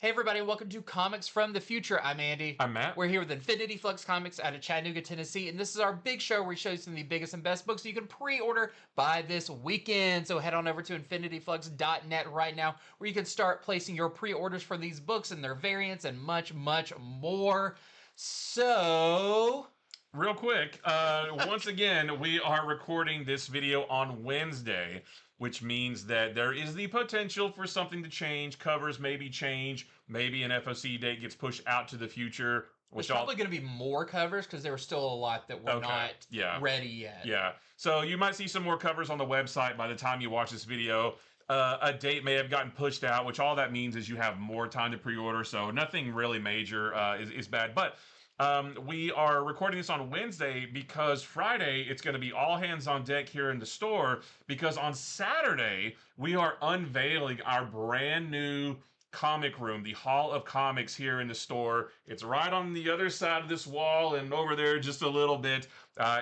Hey everybody, welcome to Comics from the Future. I'm Andy. I'm Matt. We're here with Infinity Flux Comics out of Chattanooga, Tennessee, and this is our big show where we show you some of the biggest and best books you can pre-order by this weekend. So head on over to infinityflux.net right now, where you can start placing your pre-orders for these books and their variants and much, much more. So... Real quick, once again, we are recording this video on Wednesday, which means that there is the potential for something to change. Covers maybe change. Maybe an FOC date gets pushed out to the future. There's probably going to be more covers because there were still a lot that were not ready yet. Yeah. So you might see some more covers on the website by the time you watch this video. A date may have gotten pushed out, which all that means is you have more time to pre-order. So nothing really major is bad. But we are recording this on Wednesday because Friday it's going to be all hands on deck here in the store, because on Saturday we are unveiling our brand new comic room, the Hall of Comics here in the store. It's right on the other side of this wall and over there just a little bit.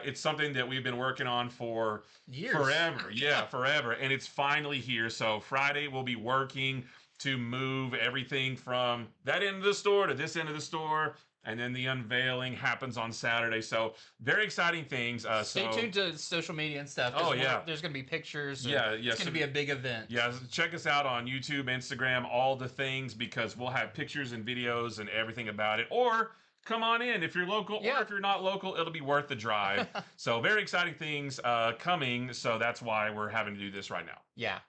It's something that we've been working on for years. Forever. Yeah, forever. And it's finally here. So Friday we'll be working to move everything from that end of the store to this end of the store. And then the unveiling happens on Saturday. So very exciting things. Stay tuned to social media and stuff. Oh, yeah. There's going to be pictures. Yeah. It's going to be a big event. Yeah, check us out on YouTube, Instagram, all the things, because we'll have pictures and videos and everything about it. Or come on in if you're local, or if you're not local, it'll be worth the drive. So very exciting things coming. So that's why we're having to do this right now. Yeah.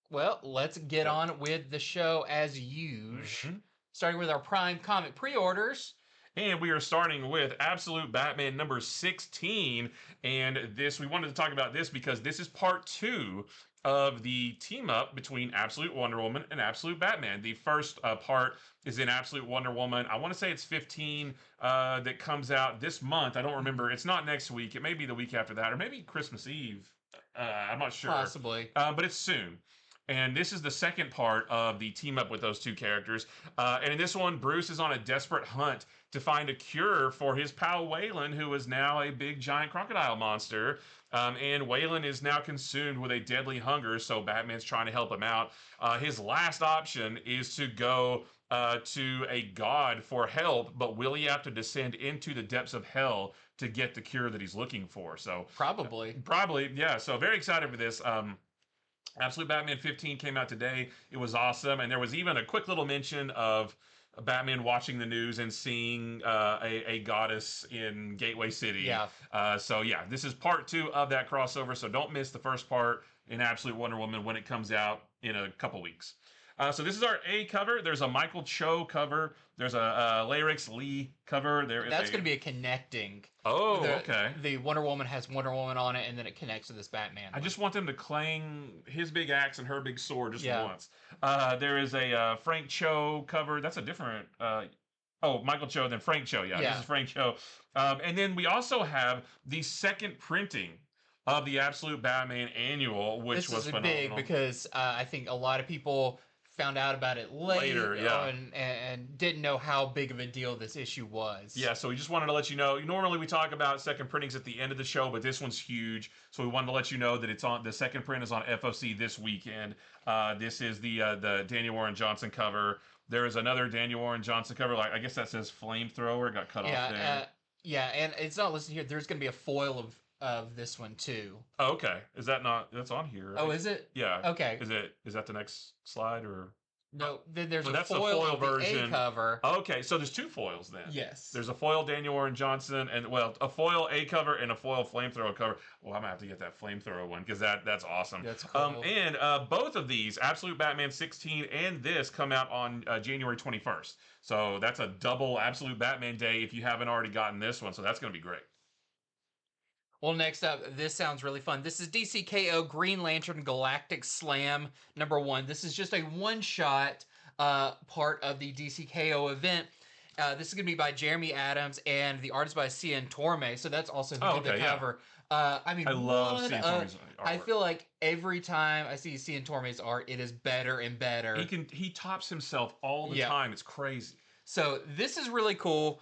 Well, let's get on with the show as usual. Starting with our Prime comic pre-orders. And we are starting with Absolute Batman number 16. And this, we wanted to talk about this because this is part 2 of the team up between Absolute Wonder Woman and Absolute Batman. The first part is in Absolute Wonder Woman. I want to say it's 15 that comes out this month. I don't remember. It's not next week. It may be the week after that, or maybe Christmas Eve. I'm not sure. Possibly. But it's soon. And this is the second part of the team up with those two characters. And in this one, Bruce is on a desperate hunt to find a cure for his pal Waylon, who is now a big giant crocodile monster. And Waylon is now consumed with a deadly hunger, so Batman's trying to help him out. His last option is to go to a god for help, but will he have to descend into the depths of hell to get the cure that he's looking for? So Probably, yeah. So very excited for this. Absolute Batman 15 came out today. It was awesome. And there was even a quick little mention of Batman watching the news and seeing a goddess in Gateway City. Yeah. So yeah, this is part 2 of that crossover. So don't miss the first part in Absolute Wonder Woman when it comes out in a couple weeks. So this is our A cover. There's a Michael Cho cover. There's a Larix Lee cover. That's going to be a connecting. Oh, okay. The Wonder Woman has Wonder Woman on it, and then it connects to this Batman. I just want them to clang his big axe and her big sword just once. There is a Frank Cho cover. That's a different... Michael Cho, then Frank Cho. Yeah, this is Frank Cho. And then we also have the second printing of the Absolute Batman Annual, which was phenomenal. This is big because I think a lot of people found out about it later and didn't know how big of a deal this issue was. Yeah, so we just wanted to let you know. Normally we talk about second printings at the end of the show, but this one's huge. So we wanted to let you know that it's on. The second print is on FOC this weekend. This is the Daniel Warren Johnson cover. There is another Daniel Warren Johnson cover. Like I guess that says Flamethrower. Got cut off there. And it's not listed here. There's going to be a foil of this one too. Oh, okay. Is that not? That's on here. Right? Oh, is it? Yeah. Okay. Is that the next slide or? No. Then there's that's foil, the foil version. A cover. Okay, so there's 2 foils then. Yes. There's a foil Daniel Warren Johnson and a foil A cover and a foil Flamethrower cover. Well, I'm gonna have to get that Flamethrower one because that's awesome. That's cool. And both of these, Absolute Batman 16 and this, come out on January 21st. So that's a double Absolute Batman day if you haven't already gotten this one. So that's gonna be great. Well, next up, this sounds really fun. This is DCKO Green Lantern Galactic Slam #1. This is just a one-shot part of the DCKO event. This is going to be by Jeremy Adams, and the art is by Cian Torme, so that's also who did the cover. I love Cian Torme's art. I feel like every time I see Cian Torme's art, it is better and better. He tops himself all the time. It's crazy. So this is really cool.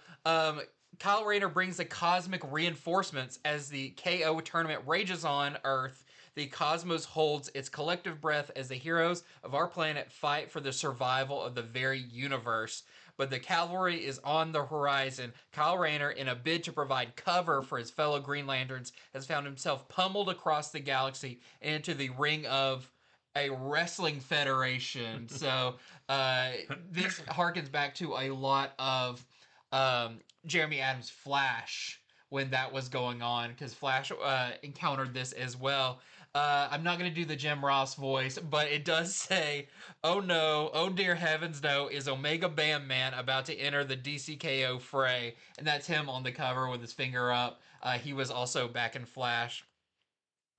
Kyle Rayner brings the cosmic reinforcements as the KO tournament rages on Earth. The cosmos holds its collective breath as the heroes of our planet fight for the survival of the very universe. But the cavalry is on the horizon. Kyle Rayner, in a bid to provide cover for his fellow Green Lanterns, has found himself pummeled across the galaxy and into the ring of a wrestling federation. So this harkens back to a lot of Jeremy Adams' Flash when that was going on, because Flash encountered this as well. I'm not going to do the Jim Ross voice, but it does say, "Oh no, oh dear heavens no, is Omega Bam Man about to enter the DCKO fray?" And that's him on the cover with his finger up. He was also back in Flash.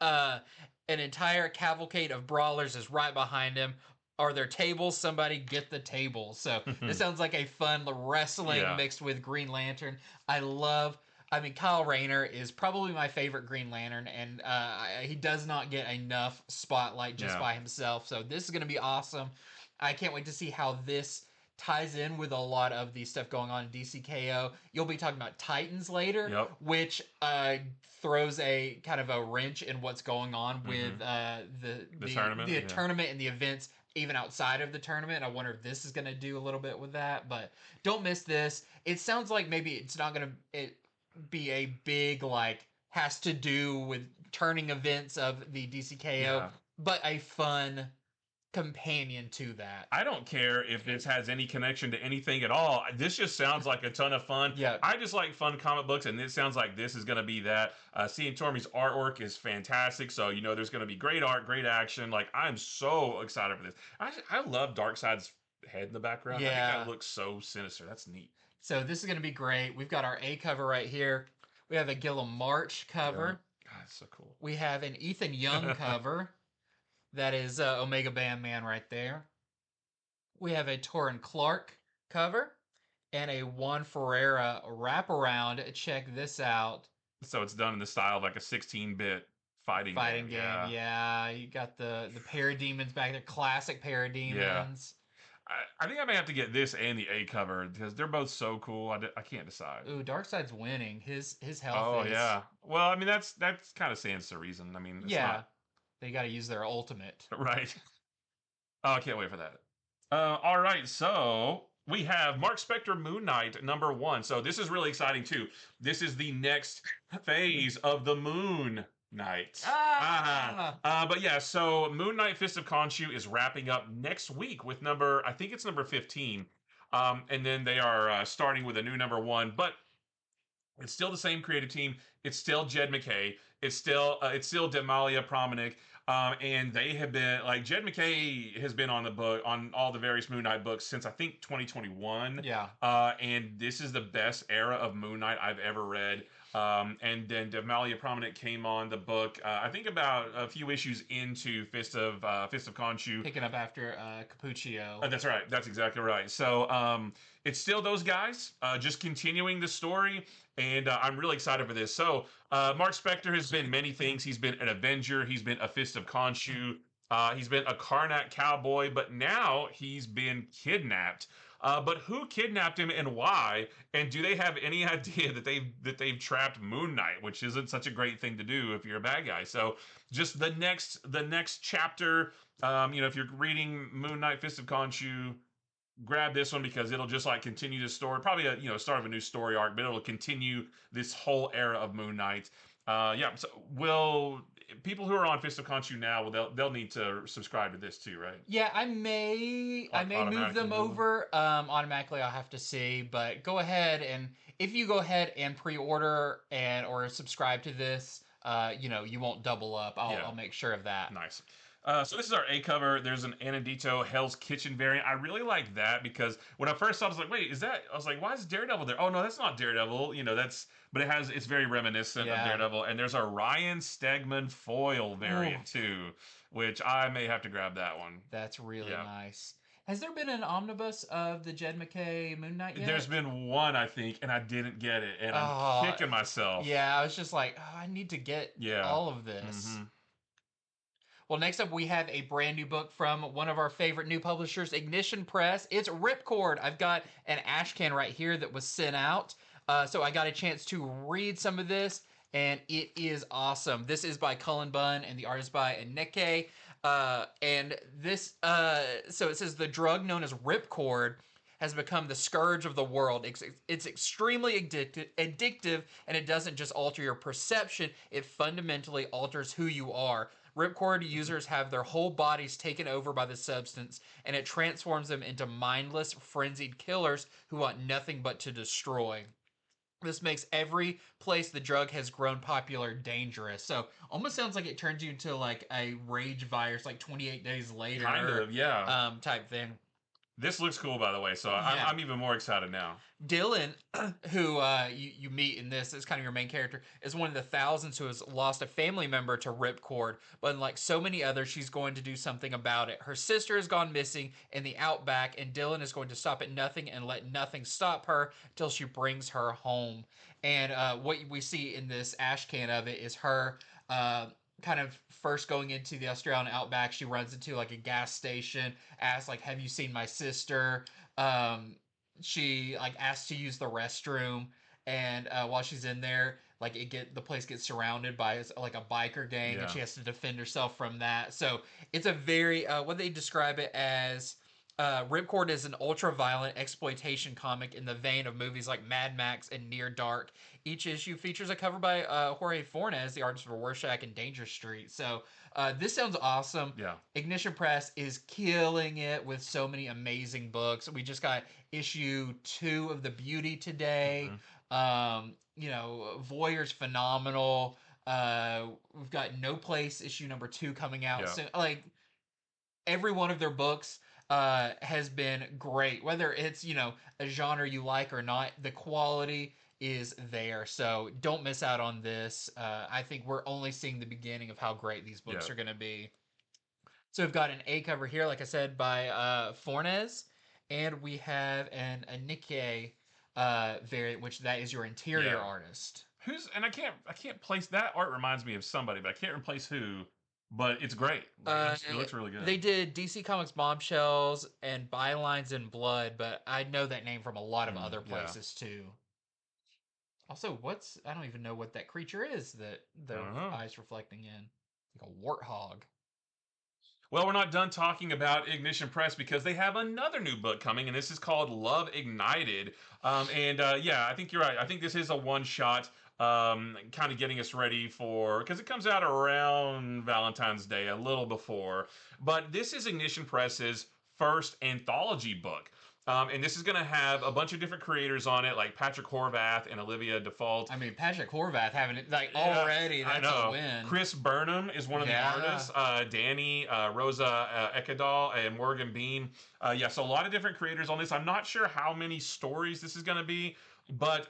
An entire cavalcade of brawlers is right behind him. Are there tables? Somebody get the tables. So this sounds like a fun wrestling mixed with Green Lantern. I mean, Kyle Rayner is probably my favorite Green Lantern, and he does not get enough spotlight just by himself. So this is going to be awesome. I can't wait to see how this ties in with a lot of the stuff going on in DCKO. You'll be talking about Titans later, which throws a kind of a wrench in what's going on with the tournament, tournament and the events even outside of the tournament. I wonder if this is going to do a little bit with that, but don't miss this. It sounds like maybe it's not going to be a big, like, has to do with turning events of the DCKO, but a fun companion to that. I don't care if this has any connection to anything at all. This just sounds like a ton of fun. I just like fun comic books, and it sounds like this is going to be that. Seeing Tormey's artwork is fantastic, so you know there's going to be great art, great action. Like, I'm so excited for this. I love Darkseid's head in the background. I think that looks so sinister. That's neat. So this is going to be great. We've got our A cover right here. We have a Gillum March cover. God, that's so cool. We have an Ethan Young cover. That is Omega Bam Man right there. We have a Torrin Clark cover and a Juan Ferreira wraparound. Check this out. So it's done in the style of like a 16-bit fighting game. Yeah, you got the Parademons back there. Classic Parademons. Yeah. I think I may have to get this and the A cover because they're both so cool. I can't decide. Ooh, Darkseid's winning. His health. Oh yeah. Well, I mean that's kind of stands to reason. I mean, it's not... they got to use their ultimate. Right. Oh, I can't wait for that. All right, so we have Marc Spector Moon Knight #1. So this is really exciting too. This is the next phase of the Moon Knight. But yeah, so Moon Knight Fist of Khonshu is wrapping up next week with I think it's number 15. And then they are starting with a new #1, but it's still the same creative team. It's still Jed MacKay. It's still Demalia Promenick. And they have been, like, Jed MacKay has been on all the various Moon Knight books since I think 2021. Yeah. And this is the best era of Moon Knight I've ever read. And then Demalia Promenick came on the book, I think about a few issues into Fist of Khonshu. Picking up after Cappuccio. That's right. That's exactly right. So it's still those guys, just continuing the story. And I'm really excited for this. So Marc Spector has been many things. He's been an Avenger. He's been a Fist of Khonshu. He's been a Karnak cowboy. But now he's been kidnapped. But who kidnapped him and why? And do they have any idea that they've trapped Moon Knight, which isn't such a great thing to do if you're a bad guy? So just the next chapter, if you're reading Moon Knight Fist of Khonshu, grab this one because it'll just like continue the story, probably a start of a new story arc, but it'll continue this whole era of Moon Knight. So will people who are on Fist of Khonshu now, they'll need to subscribe to this too, right? Yeah, I may move them over. Automatically, I'll have to see, but go ahead, and if you go ahead and pre-order or subscribe to this, you won't double up. I'll make sure of that. Nice. So this is our A cover. There's an Anandito Hell's Kitchen variant. I really like that because when I first saw it, I was like, wait, I was like, why is Daredevil there? Oh, no, that's not Daredevil. But it's very reminiscent of Daredevil. And there's a Ryan Stegman foil variant too, which I may have to grab that one. That's really nice. Has there been an omnibus of the Jed MacKay Moon Knight yet? There's been one, I think, and I didn't get it. And I'm kicking myself. Yeah, I was just like, I need to get all of this. Mm-hmm. Well, next up, we have a brand new book from one of our favorite new publishers, Ignition Press. It's Ripcord. I've got an ash can right here that was sent out. So I got a chance to read some of this, and it is awesome. This is by Cullen Bunn, and the art is by Aneke. And this, so it says the drug known as Ripcord has become the scourge of the world. It's extremely addictive, and it doesn't just alter your perception, it fundamentally alters who you are. Ripcord users have their whole bodies taken over by the substance, and it transforms them into mindless, frenzied killers who want nothing but to destroy. This makes every place the drug has grown popular dangerous. So almost sounds like it turns you into like a rage virus, like 28 days later, Kind of, yeah. type thing. This looks cool, by the way, so Yeah. I'm even more excited now. Dylan, who you meet in this, is kind of your main character, is one of the thousands who has lost a family member to Ripcord. But like so many others, she's going to do something about it. Her sister has gone missing in the outback, and Dylan is going to stop at nothing and let nothing stop her till she brings her home. And what we see in this ash can of it is her kind of first going into the Australian outback. She runs into like a gas station, asks like, "Have you seen my sister?" She like asks to use the restroom, and while she's in there, like the place gets surrounded by like a biker gang, Yeah. and she has to defend herself from that. So it's a very what they describe it as. Ripcord is an ultra-violent exploitation comic in the vein of movies like Mad Max and Near Dark. Each issue features a cover by Jorge Fornes, the artist for Rorschach and Danger Street. So this sounds awesome. Yeah. Ignition Press is killing it with so many amazing books. We just got issue 2 of The Beauty today. You know, Voyeur's phenomenal. We've got No Place issue number 2 coming out. Yeah. So like every one of their books has been great. Whether it's, you know, a genre you like or not, the quality is there. So don't miss out on this. I think we're only seeing the beginning of how great these books are going to be. So we've got an A cover here, like I said, by Fornes, and we have a Nikkei variant, which that is your interior artist. I can't place that art. Reminds me of somebody, but I can't replace who. But it's great. It looks really good. They did DC Comics Bombshells and Bylines in Blood, but I know that name from a lot of other places too. Also, I don't even know what that creature is that the eyes reflecting in. Like a warthog. Well, we're not done talking about Ignition Press because they have another new book coming, and this is called Love Ignited. Yeah, I think you're right. I think this is a one-shot, kind of getting us ready for, because it comes out around Valentine's Day, a little before. But this is Ignition Press's first anthology book. And this is going to have a bunch of different creators on it, like Patrick Horvath and Olivia Default. I mean, Patrick Horvath having it like already. That's a win. Chris Burnham is one of the artists. Danny, Rosa Ekadal, and Morgan Bean. So a lot of different creators on this. I'm not sure how many stories this is going to be, but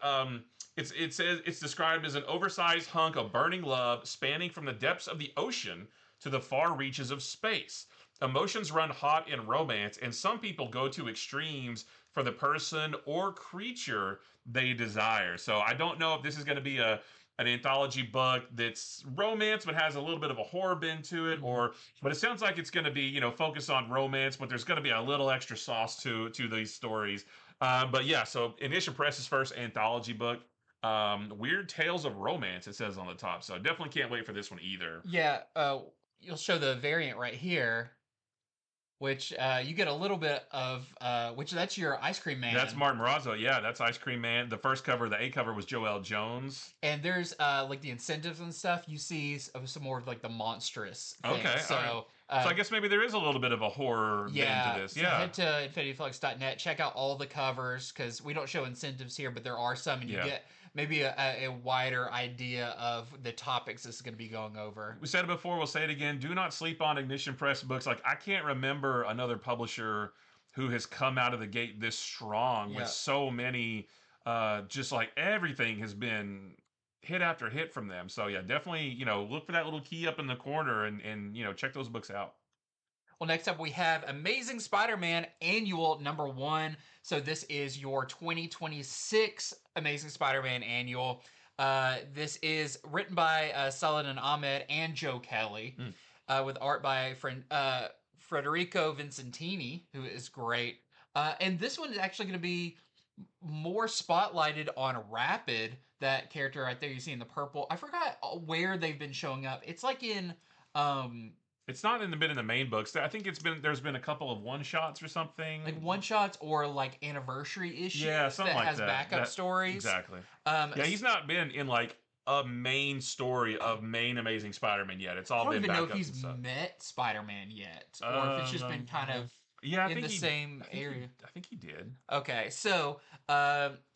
it's described as an oversized hunk of burning love spanning from the depths of the ocean to the far reaches of space. Emotions run hot in romance, and some people go to extremes for the person or creature they desire. So I don't know if this is going to be an anthology book that's romance but has a little bit of a horror bend to it, but it sounds like it's going to be, you know, focused on romance, but there's going to be a little extra sauce to these stories. But yeah, so Ignition Press's first anthology book. Weird Tales of Romance, it says on the top. So definitely can't wait for this one either. Yeah, you'll show the variant right here, which you get a little bit of, which that's your Ice Cream Man. That's Martin Marazzo. Yeah, that's Ice Cream Man. The first cover, the A cover, was Joelle Jones. And there's like the incentives and stuff. You see some more of like the monstrous things. Okay, so so I guess maybe there is a little bit of a horror bend to this. So head to infinityflux.net, check out all the covers, because we don't show incentives here, but there are some, and you get maybe a wider idea of the topics this is going to be going over. We said it before, we'll say it again. Do not sleep on Ignition Press books. Like, I can't remember another publisher who has come out of the gate this strong with so many, just like everything has been hit after hit from them. So yeah, definitely, you know, look for that little key up in the corner and you know, check those books out. Well, next up we have Amazing Spider-Man Annual #1. So this is your 2026 Amazing Spider-Man Annual. This is written by Saladin Ahmed and Joe Kelly, with art by Federico Vincentini, who is great. And this one is actually going to be more spotlighted on Rapid, that character right there you see in the purple. I forgot where they've been showing up. It's like in It's not been in the main books. I think there's been a couple of one shots or something. like one shots or like anniversary issues Yeah, something that like has that. backup stories. Exactly. Yeah, he's not been in like a main story of main Amazing Spider-Man yet. It's all I don't been even know if backups he's and stuff. met Spider-Man yet, or if it's just been kind of yeah, I in think the same area. I think he did. Okay, so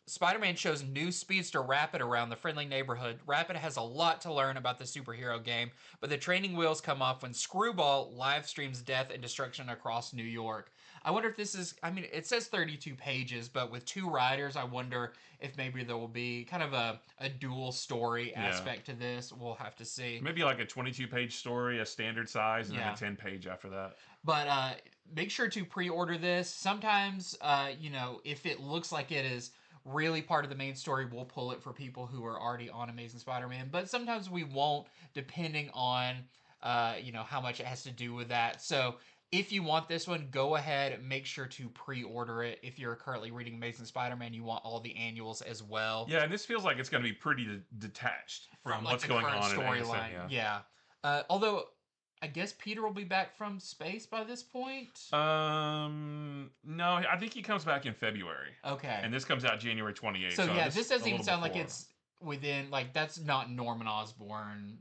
Spider-Man shows new speedster Rapid around the friendly neighborhood. Rapid has a lot to learn about the superhero game, but the training wheels come off when Screwball live streams death and destruction across New York. I wonder if this is, I mean, it says 32 pages, but with 2 writers, I wonder if maybe there will be kind of a dual story aspect to this. We'll have to see. Maybe like a 22-page story, a standard size, and then a 10-page after that. But make sure to pre-order this. Sometimes, you know, if it looks like it is really part of the main story, we'll pull it for people who are already on Amazing Spider-Man. But sometimes we won't, depending on, you know, how much it has to do with that. So if you want this one, go ahead and make sure to pre-order it. If you're currently reading Amazing Spider-Man, you want all the annuals as well. Yeah, and this feels like it's going to be pretty detached from like what's the going current on storyline. in Yeah. Although I guess Peter will be back from space by this point. No, I think he comes back in February. Okay. And this comes out January 28th. So yeah, this doesn't even sound like it's within, like, that's not Norman Osborn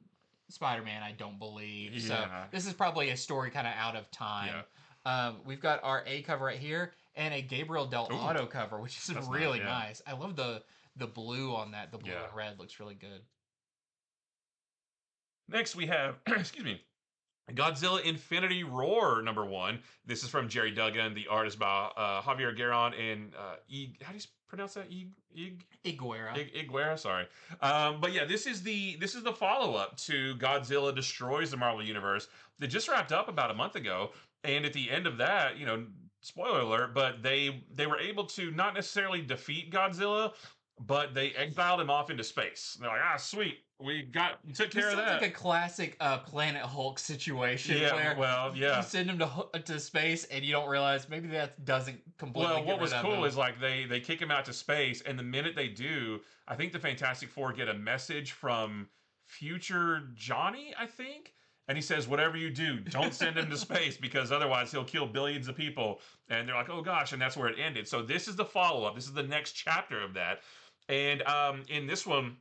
Spider-Man, I don't believe. Yeah. So this is probably a story kind of out of time. Yeah. We've got our A cover right here and a Gabriel Del Auto cover, which is really nice. I love the blue on that. The blue and red looks really good. Next we have, excuse me, Godzilla Infinity Roar #1. This is from Jerry Duggan. The art is by Javier Gueron and how do you pronounce that? Iguera. Iguera, sorry. But yeah, this is the follow-up to Godzilla Destroys the Marvel Universe that just wrapped up about a month ago. And at the end of that, you know, spoiler alert, but they were able to not necessarily defeat Godzilla, but they exiled him off into space. They're like, ah, sweet. We took care of that. It's like a classic Planet Hulk situation. Yeah, where you send him to space and you don't realize maybe that doesn't completely. Well, what was cool is like they kick him out to space, and the minute they do, I think the Fantastic Four get a message from future Johnny, I think. And he says, whatever you do, don't send him to space because otherwise he'll kill billions of people. And they're like, oh gosh, and that's where it ended. So this is the follow-up. This is the next chapter of that. And in this one,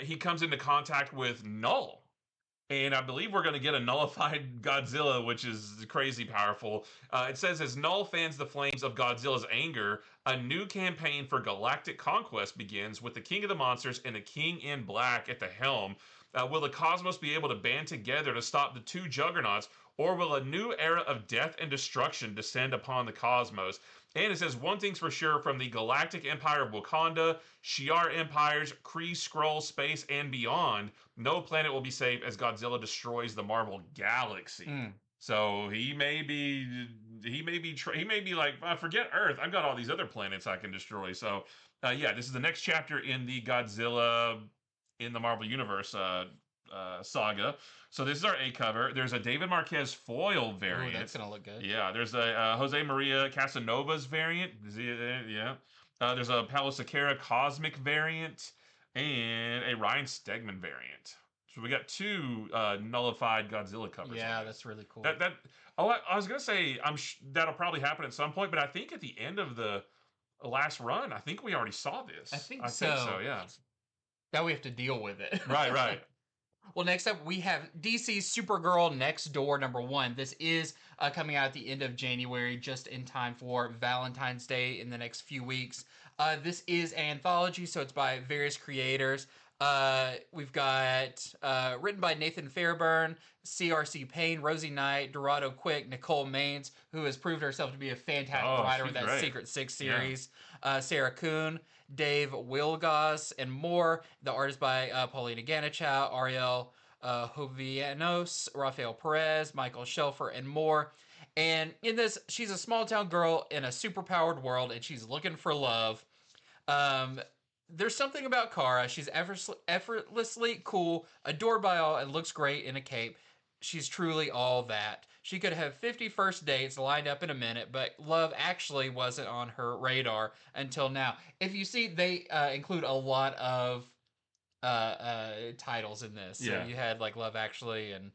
he comes into contact with Null. And I believe we're going to get a nullified Godzilla, which is crazy powerful. It says, as Null fans the flames of Godzilla's anger, a new campaign for galactic conquest begins with the King of the Monsters and the King in Black at the helm. Will the cosmos be able to band together to stop the 2 juggernauts, or will a new era of death and destruction descend upon the cosmos? And it says, one thing's for sure, from the Galactic Empire of Wakanda, Shi'ar Empires, Kree, Skrull, space, and beyond, no planet will be safe as Godzilla destroys the Marvel Galaxy. So he may be like, forget Earth, I've got all these other planets I can destroy. So yeah, this is the next chapter in the Godzilla in the Marvel Universe saga. So this is our A cover. There's a David Marquez foil variant. Ooh, that's gonna look good. Yeah, there's a Jose Maria Casanova's variant. Yeah. There's a Paulo Sequeira Cosmic variant and a Ryan Stegman variant. So we got 2 nullified Godzilla covers. Yeah, that's really cool. I was gonna say that'll probably happen at some point, but I think at the end of the last run, I think we already saw this. I think so. Yeah. Now we have to deal with it. Right. Well, next up, we have DC's Supergirl Next Door #1. This is coming out at the end of January, just in time for Valentine's Day in the next few weeks. This is an anthology, so it's by various creators. We've got written by Nathan Fairburn, CRC Payne, Rosie Knight, Dorado Quick, Nicole Maines, who has proved herself to be a fantastic writer with that Secret Six series, Sarah Kuhn, Dave Wilgos, and more. The art is by Paulina Ganichow, Ariel Jovianos, Rafael Perez, Michael Shelfer, and more. And in this, she's a small-town girl in a superpowered world, and she's looking for love. There's something about Kara. She's effortlessly cool, adored by all, and looks great in a cape. she's truly all that. She could have 50 first dates lined up in a minute, but love actually wasn't on her radar until now. If you see, they include a lot of titles in this. So Yeah. you had like Love Actually and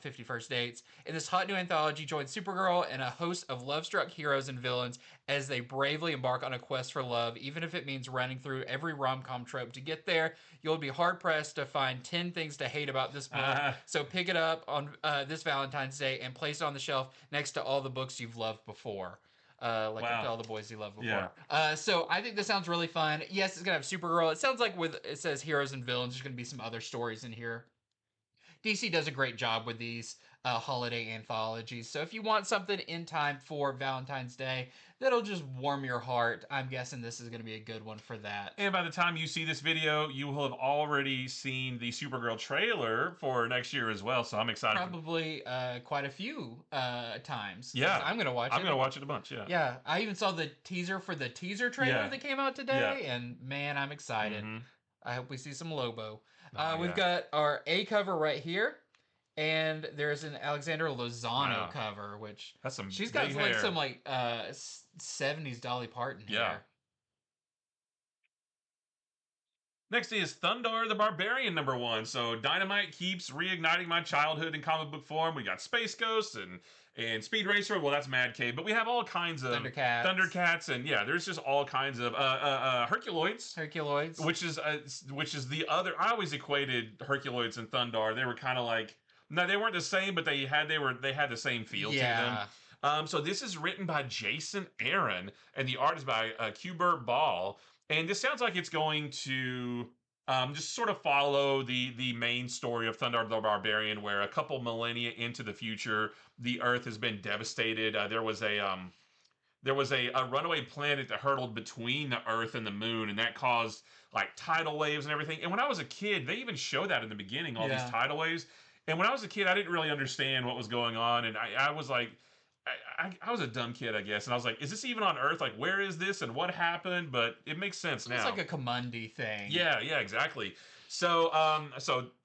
50 First Dates. In this hot new anthology, join Supergirl and a host of love-struck heroes and villains as they bravely embark on a quest for love, even if it means running through every rom-com trope to get there. You'll be hard-pressed to find 10 things to hate about this book. So pick it up on this Valentine's Day and place it on the shelf next to all the books you've loved before. Like Wow. all the boys you loved before. Yeah. So I think this sounds really fun. Yes, it's gonna have Supergirl. It sounds like it says heroes and villains. There's gonna be some other stories in here. DC does a great job with these holiday anthologies. So if you want something in time for Valentine's Day that'll just warm your heart, I'm guessing this is going to be a good one for that. And by the time you see this video, you will have already seen the Supergirl trailer for next year as well. So I'm excited. Probably quite a few times. Yeah, I'm going to watch it. I'm going to watch it a bunch. Yeah. Yeah, I even saw the teaser for the teaser trailer that came out today, and man, I'm excited. Mm-hmm. I hope we see some Lobo. We've got our A cover right here, and there's an Alexander Lozano cover, which that's some. She's got like some like 70s Dolly Parton hair. Next is Thundarr the Barbarian #1. So Dynamite keeps reigniting my childhood in comic book form. We got Space Ghost and Speed Racer. Well, that's Mad Cave, but we have all kinds of Thundercats, and yeah, there's just all kinds of Herculoids. Which is the other. I always equated Herculoids and Thundarr. They were kind of like, no, they weren't the same, but they had the same feel to them. So this is written by Jason Aaron, and the art is by Qbert Ball. And this sounds like it's going to just sort of follow the main story of Thundarr the Barbarian, where a couple millennia into the future, the Earth has been devastated. There was a runaway planet that hurtled between the Earth and the Moon, and that caused like tidal waves and everything. And when I was a kid, they even showed that in the beginning, all these tidal waves. And when I was a kid, I didn't really understand what was going on, and I was like, I was a dumb kid, I guess, and I was like, is this even on Earth? Like, where is this and what happened? But it makes sense now. It's like a Compendium thing. Yeah, exactly. So,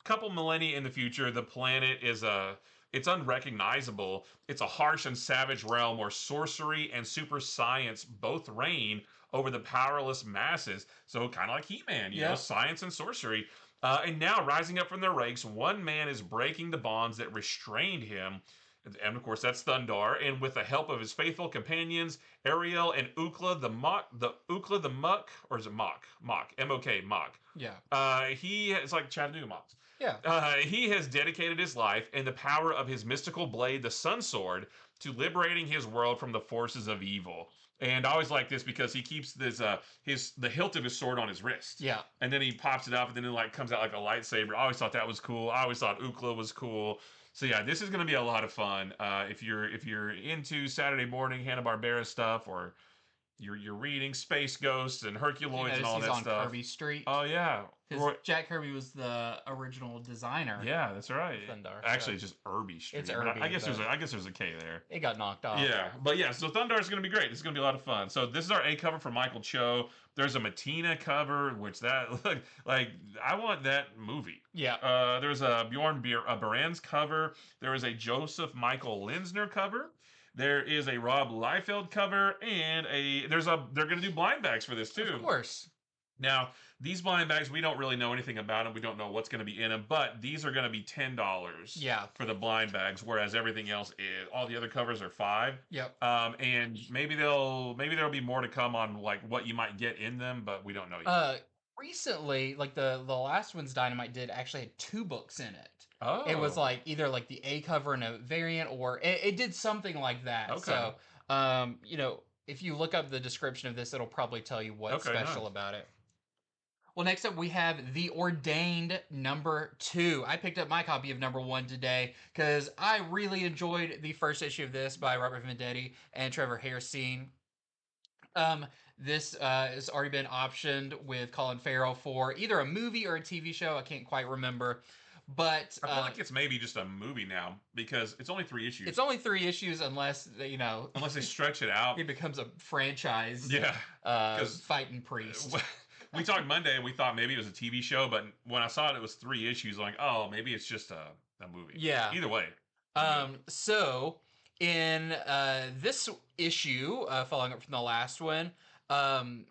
couple millennia in the future, the planet is it's unrecognizable. It's a harsh and savage realm where sorcery and super science both reign over the powerless masses. So kind of like He-Man, you know, science and sorcery. And now, rising up from their ranks, one man is breaking the bonds that restrained him. And of course, that's Thundarr. And with the help of his faithful companions, Ariel and Ukla the Muck, or is it Mock? Mock. M-O-K, Mock. Yeah. It's like Chattanooga Mocks. Yeah. He has dedicated his life and the power of his mystical blade, the Sun Sword, to liberating his world from the forces of evil. And I always like this because he keeps this the hilt of his sword on his wrist. Yeah. And then he pops it up, and then it like comes out like a lightsaber. I always thought that was cool. I always thought Ukla was cool. So yeah, this is going to be a lot of fun. If you're into Saturday morning Hanna-Barbera stuff, or you're reading Space Ghosts and Herculoids and all that stuff. Kirby Street. Oh yeah, Jack Kirby was the original designer. Yeah, that's right. Thundarr. Actually, it's just Irby Street. It's Irby. I guess there's a K there. It got knocked off. Yeah, but yeah, so Thundarr is going to be great. It's going to be a lot of fun. So this is our A cover for Michael Cho. There's a Matina cover, which like I want that movie. Yeah. There's a Bjorn Baran's cover. There is a Joseph Michael Linsner cover. There is a Rob Liefeld cover, and they're going to do blind bags for this too. Of course. Now, these blind bags, we don't really know anything about them. We don't know what's going to be in them, but these are going to be $10 for the blind bags, whereas everything else is, all the other covers are $5. Yep. And maybe there'll be more to come on like what you might get in them, but we don't know yet. Recently, like the last one's Dynamite did actually had 2 books in it. Oh. It was like either like the A cover and a variant, or it did something like that. Okay. So, if you look up the description of this, it'll probably tell you what's special about it. Well, next up we have the Ordained #2. I picked up my copy of #1 today because I really enjoyed the first issue of this by Robert Venditti and Trevor Hairsine. This has already been optioned with Colin Farrell for either a movie or a TV show. I can't quite remember. But I feel like it's maybe just a movie now because it's only 3 issues. It's only 3 issues unless unless they stretch it out. It becomes a franchise. Yeah. Fighting priest. We talked Monday and we thought maybe it was a TV show, but when I saw it was 3 issues. I'm like, oh, maybe it's just a that movie. Yeah. Either way. So in this issue, following up from the last one, let's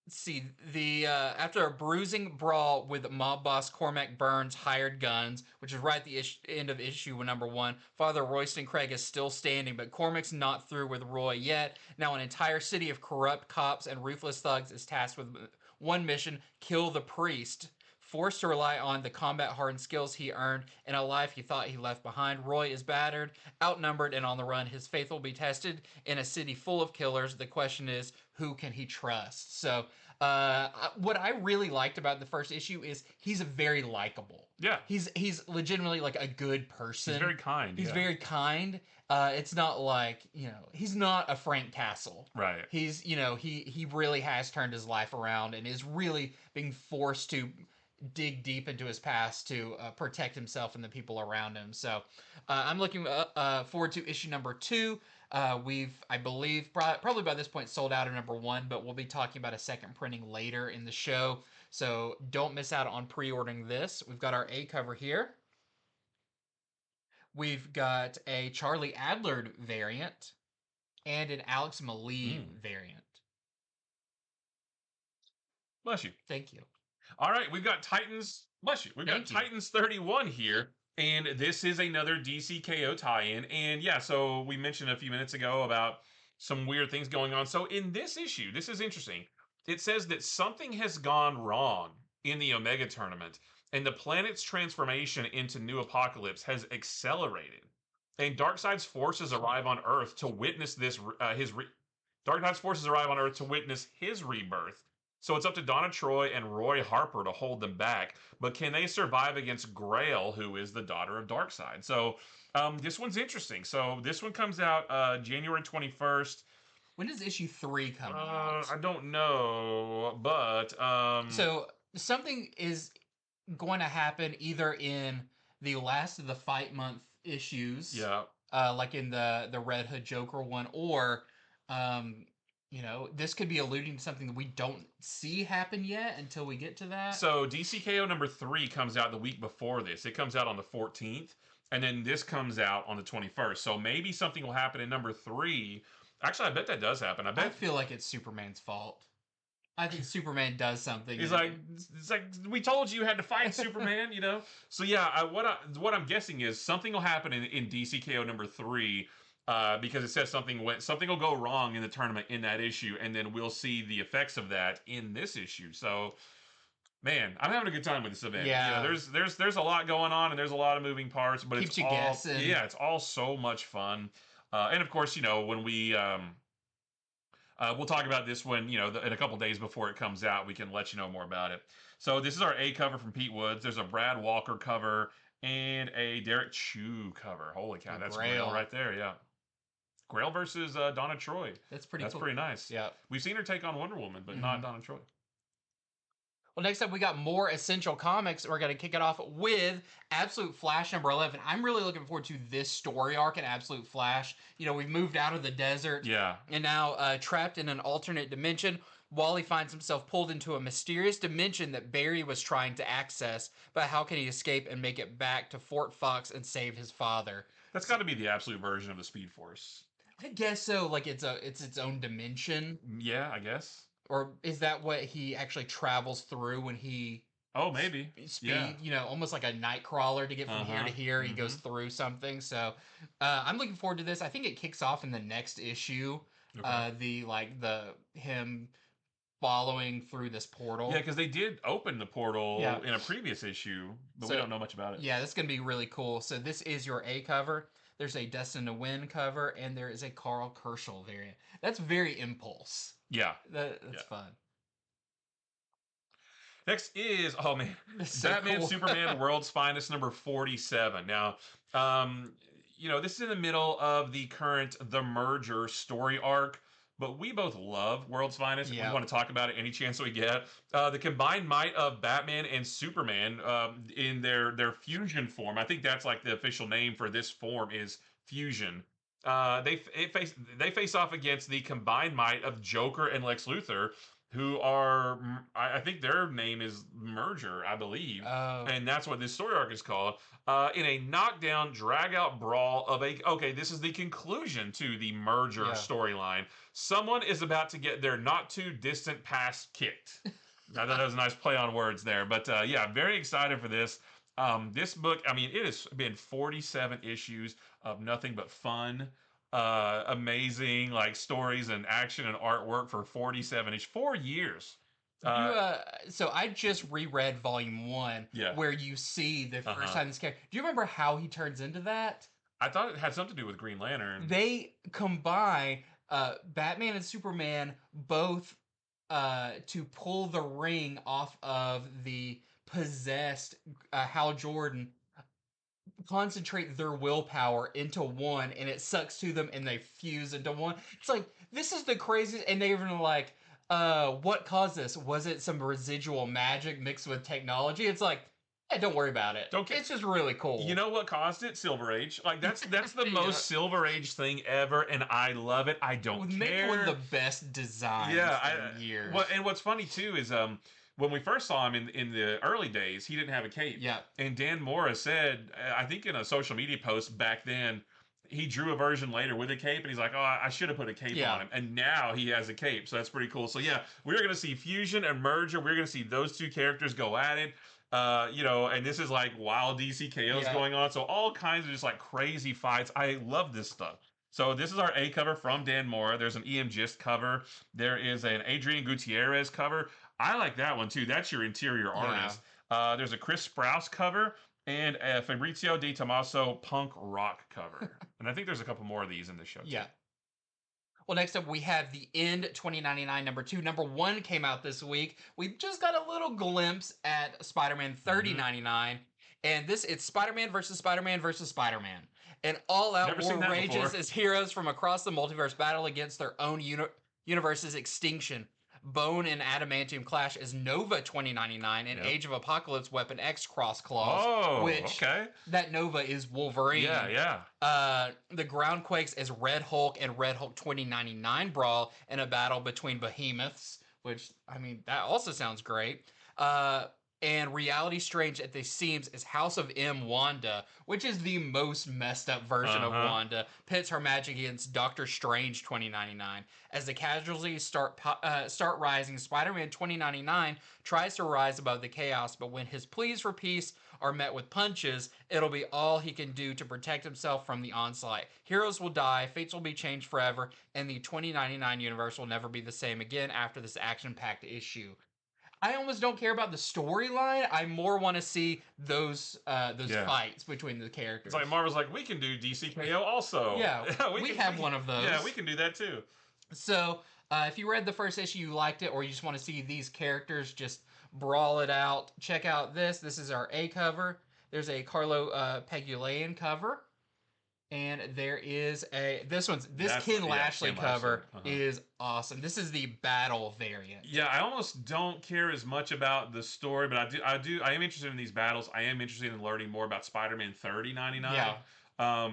see, the after a bruising brawl with mob boss Cormac Burns' hired guns, which is right at the end of issue number 1, Father Royston Craig is still standing, but Cormac's not through with Roy yet. Now an entire city of corrupt cops and ruthless thugs is tasked with one mission: kill the priest. Forced to rely on the combat-hardened skills he earned in a life he thought he left behind, Roy is battered, outnumbered, and on the run. His faith will be tested in a city full of killers. The question is, who can he trust? So, what I really liked about the first issue is he's very likable. Yeah. He's legitimately like a good person. He's very kind. He's very kind. It's not like, he's not a Frank Castle. Right. He's, he really has turned his life around and is really being forced to dig deep into his past to protect himself and the people around him. So I'm looking forward to issue number 2. I believe, probably by this point sold out of number 1, but we'll be talking about a second printing later in the show. So don't miss out on pre-ordering this. We've got our A cover here. We've got a Charlie Adler variant and an Alex Malee variant. Bless you. Thank you. All right, we've got Titans. Bless you. We've got Titans 31 here, and this is another DCKO tie-in. And yeah, so we mentioned a few minutes ago about some weird things going on. So in this issue, this is interesting. It says that something has gone wrong in the Omega tournament, and the planet's transformation into New Apocalypse has accelerated. And Darkseid's forces arrive on Earth to witness this. Darkseid's forces arrive on Earth to witness his rebirth. So it's up to Donna Troy and Roy Harper to hold them back. But can they survive against Grail, who is the daughter of Darkseid? So this one's interesting. So this one comes out January 21st. When does issue 3 come out? I don't know, but so something is going to happen either in the last of the Fight Month issues, like in the Red Hood Joker one, or this could be alluding to something that we don't see happen yet until we get to that. So DCKO number 3 comes out the week before this. It comes out on the 14th, and then this comes out on the 21st. So maybe something will happen in number 3. Actually, I bet that does happen. I feel like it's Superman's fault. I think Superman does something. It's like we told you had to fight Superman, So yeah, what I'm guessing is something will happen in DCKO number 3. Because it says something will go wrong in the tournament in that issue, and then we'll see the effects of that in this issue. So, man, I'm having a good time with this event. Yeah, there's a lot going on, and there's a lot of moving parts, but keeps you guessing. Yeah, it's all so much fun. And of course, when we we'll talk about this when in a couple days before it comes out, we can let you know more about it. So this is our A cover from Pete Woods. There's a Brad Walker cover and a Derek Chu cover. Holy cow, that's Grail right there. Yeah. Grail versus Donna Troy. That's pretty cool. That's pretty nice. Yeah. We've seen her take on Wonder Woman, but not Donna Troy. Well, next up, we got more Essential Comics. We're going to kick it off with Absolute Flash number 11. I'm really looking forward to this story arc in Absolute Flash. We've moved out of the desert. Yeah. And now trapped in an alternate dimension. Wally finds himself pulled into a mysterious dimension that Barry was trying to access. But how can he escape and make it back to Fort Fox and save his father? That's got to be the Absolute version of the Speed Force. I guess so. Like it's its own dimension. Yeah, I guess. Or is that what he actually travels through when he? Oh, maybe. Speed, almost like a night crawler to get from here to here. He goes through something. So, I'm looking forward to this. I think it kicks off in the next issue. Okay. Him following through this portal. Yeah, because they did open the portal in a previous issue, but we don't know much about it. Yeah, that's gonna be really cool. So this is your A cover. There's a Destined to Win cover, and there is a Carl Kerschel variant. That's very Impulse. Yeah. That's fun. Next is, So Batman cool. Superman World's Finest number 47. Now, this is in the middle of the current The Merger story arc, but we both love World's Finest. We want to talk about it any chance we get. The combined might of Batman and Superman in their fusion form. I think that's like the official name for this form is Fusion. They face off against the combined might of Joker and Lex Luthor, who are, I I think their name is Merger, I believe. Oh. And that's what this story arc is called. In a knockdown, drag-out brawl of a... Okay, this is the conclusion to the Merger storyline. Someone is about to get their not-too-distant past kicked. I thought that was a nice play on words there. But yeah, very excited for this. This book, I mean, it has been 47 issues of nothing but fun, amazing, like, stories and action and artwork for 47 ish, 4 years. So I just reread volume 1, where you see the first time this character. Do you remember how he turns into that? I thought it had something to do with Green Lantern. They combine Batman and Superman both to pull the ring off of the possessed Hal Jordan, concentrate their willpower into one, and it sucks to them, and they fuse into one. It's like, this is the craziest, and they even like, what caused this? Was it some residual magic mixed with technology? It's like, hey, don't worry about it. It's just really cool. You know what caused it? Silver Age. Like, that's the most Silver Age thing ever, and I love it. I don't care. Maybe one of the best designs in years. Well, and what's funny too is when we first saw him in the early days, he didn't have a cape. Yeah. And Dan Mora said, I think in a social media post back then, he drew a version later with a cape, and he's like, oh, I should have put a cape on him. And now he has a cape, so that's pretty cool. So yeah, we're going to see Fusion and Merger. We're going to see those two characters go at it. You know, and this is like while DC KO's going on. So all kinds of just like crazy fights. I love this stuff. So this is our A cover from Dan Mora. There's an EM Gist cover. There is an Adrian Gutierrez cover. I like that one too. That's your interior artist. There's a Chris Sprouse cover and a Fabrizio Di Tommaso punk rock cover. And I think there's a couple more of these in the show too. Yeah. Well, next up, we have The End 2099 number 2. Number 1 came out this week. We just got a little glimpse at Spider-Man 3099. And it's Spider-Man versus Spider-Man versus Spider-Man. And all-out war rages as heroes from across the multiverse battle against their own universe's extinction. Bone and Adamantium clash as Nova 2099 and Age of Apocalypse Weapon X Cross Claws. That Nova is Wolverine. The Ground Quakes as Red Hulk and Red Hulk 2099 brawl in a battle between behemoths, which, I mean, that also sounds great. And Reality Strange at the seams is House of M Wanda, which is the most messed up version of Wanda, pits her magic against Doctor Strange 2099. As the casualties start rising, Spider-Man 2099 tries to rise above the chaos, but when his pleas for peace are met with punches, it'll be all he can do to protect himself from the onslaught. Heroes will die, fates will be changed forever, and the 2099 universe will never be the same again after this action-packed issue. I almost don't care about the storyline. I more want to see those fights between the characters. It's like Marvel's like, we can do DCKO also. Yeah, we have one of those. Yeah, we can do that too. So, if you read the first issue, you liked it, or you just want to see these characters just brawl it out, check out this. This is our A cover. There's a Carlo Pagulayan cover. And there is this Ken Lashley cover is awesome. This is the battle variant. Yeah, I almost don't care as much about the story, but I am interested in these battles. I am interested in learning more about Spider-Man 3099. Yeah.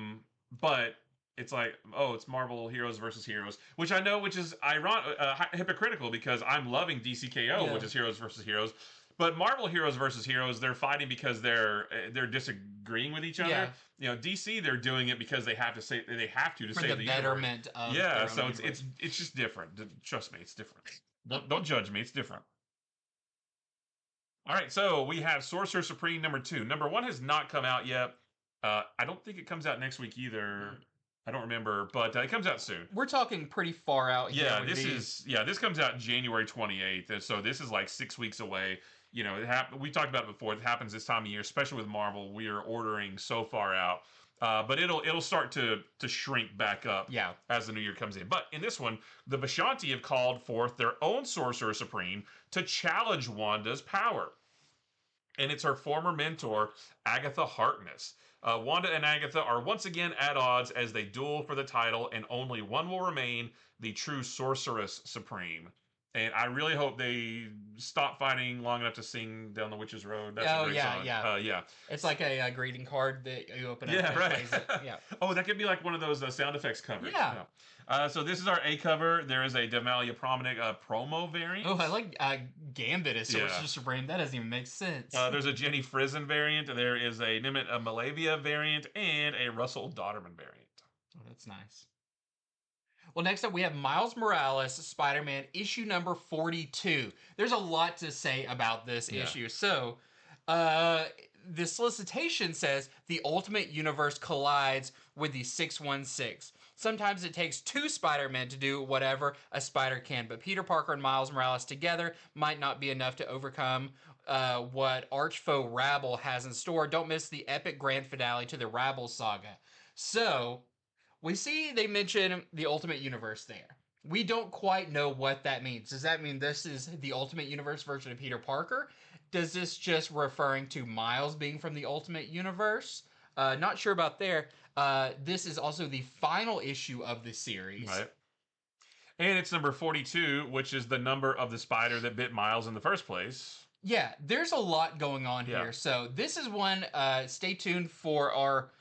But it's like, oh, it's Marvel Heroes versus Heroes, which I know, which is hypocritical because I'm loving DCKO, which is Heroes versus Heroes. But Marvel Heroes versus Heroes, they're fighting because they're disagreeing with each other. Yeah. You know, DC, they're doing it because they have to save the betterment of so it's just different. Trust me, it's different. Don't judge me, it's different. All right, so we have Sorcerer Supreme number 2. Number 1 has not come out yet. I don't think it comes out next week either. I don't remember, but it comes out soon. We're talking pretty far out here. Yeah, this comes out January 28th, so this is like 6 weeks away. You know, we talked about it before. It happens this time of year, especially with Marvel. We are ordering so far out, but it'll start to shrink back up as the new year comes in. But in this one, the Vishanti have called forth their own Sorcerer Supreme to challenge Wanda's power, and it's her former mentor, Agatha Harkness. Wanda and Agatha are once again at odds as they duel for the title, and only one will remain, the true Sorceress Supreme. And I really hope they stop fighting long enough to sing Down the Witch's Road. That's a great song. Yeah. It's like a greeting card that you open up Yeah, and right. plays it. Yeah. Oh, that could be like one of those sound effects covers. Yeah. So this is our A cover. There is a Demalia Prominent promo variant. Oh, I like Gambit as Sorcerer Supreme. That doesn't even make sense. There's a Jenny Frizen variant. There is a Nimit Malavia variant and a Russell Dodderman variant. Oh, that's nice. Well, next up we have Miles Morales, Spider-Man, issue number 42. There's a lot to say about this issue. So, the solicitation says the Ultimate Universe collides with the 616. Sometimes it takes two Spider-Men to do whatever a spider can, but Peter Parker and Miles Morales together might not be enough to overcome what archfoe Rabble has in store. Don't miss the epic grand finale to the Rabble saga. So, we see they mention the Ultimate Universe there. We don't quite know what that means. Does that mean this is the Ultimate Universe version of Peter Parker? Does this just referring to Miles being from the Ultimate Universe? Not sure about there. This is also the final issue of the series. Right. And it's number 42, which is the number of the spider that bit Miles in the first place. Yeah, there's a lot going on here. So this is one, stay tuned for our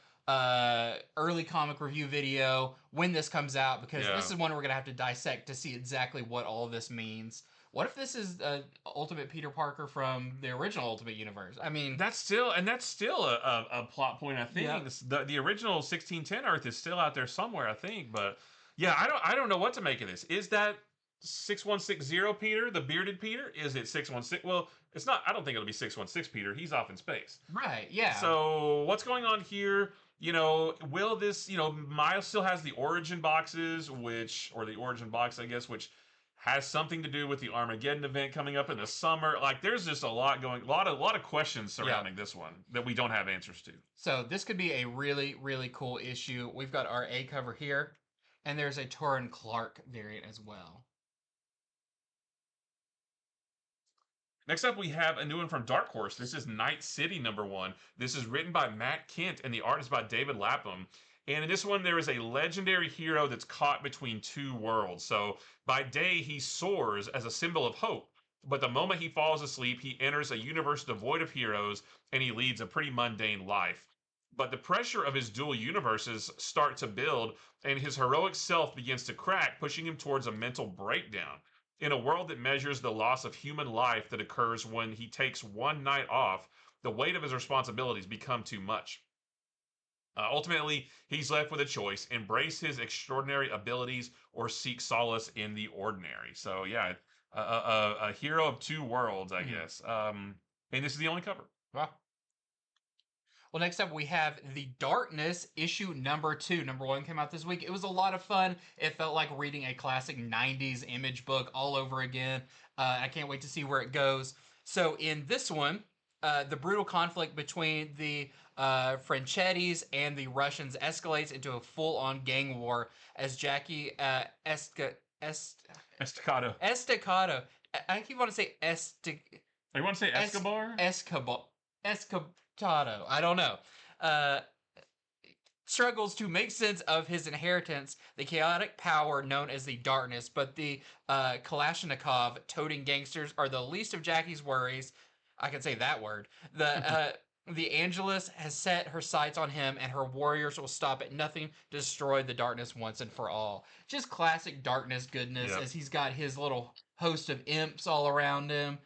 early comic review video when this comes out, because this is one we're gonna have to dissect to see exactly what all of this means. What if this is Ultimate Peter Parker from the original Ultimate Universe? I mean, that's still a plot point. I think the original 1610 Earth is still out there somewhere. I think, but yeah, I don't know what to make of this. Is that 6160 Peter, the bearded Peter? Is it 616? Well, it's not. I don't think it'll be 616 Peter. He's off in space. Right. Yeah. So what's going on here? Will this, Miles still has the origin boxes, or the origin box, I guess, which has something to do with the Armageddon event coming up in the summer. Like, there's just a lot of questions surrounding this one that we don't have answers to. So this could be a really, really cool issue. We've got our A cover here, and there's a Torrin Clark variant as well. Next up, we have a new one from Dark Horse. This is Night City #1. This is written by Matt Kent, and the art is by David Lapham. And in this one, there is a legendary hero that's caught between two worlds. So by day, he soars as a symbol of hope. But the moment he falls asleep, he enters a universe devoid of heroes, and he leads a pretty mundane life. But the pressure of his dual universes start to build, and his heroic self begins to crack, pushing him towards a mental breakdown. In a world that measures the loss of human life that occurs when he takes one night off, the weight of his responsibilities become too much. Ultimately, he's left with a choice: embrace his extraordinary abilities or seek solace in the ordinary. So yeah, a hero of two worlds, I guess. And this is the only cover. Wow. Well, next up we have The Darkness, issue number 2. Number 1 came out this week. It was a lot of fun. It felt like reading a classic 90s image book all over again. I can't wait to see where it goes. So in this one, the brutal conflict between the Franchettis and the Russians escalates into a full-on gang war as Jackie Estacado. I keep wanting to say You want to say Escobar? Escapado. I don't know. Struggles to make sense of his inheritance, the chaotic power known as the Darkness, but the Kalashnikov-toting gangsters are the least of Jackie's worries. I can say that word. The Angelus has set her sights on him, and her warriors will stop at nothing to destroy the Darkness once and for all. Just classic Darkness goodness, as he's got his little host of imps all around him.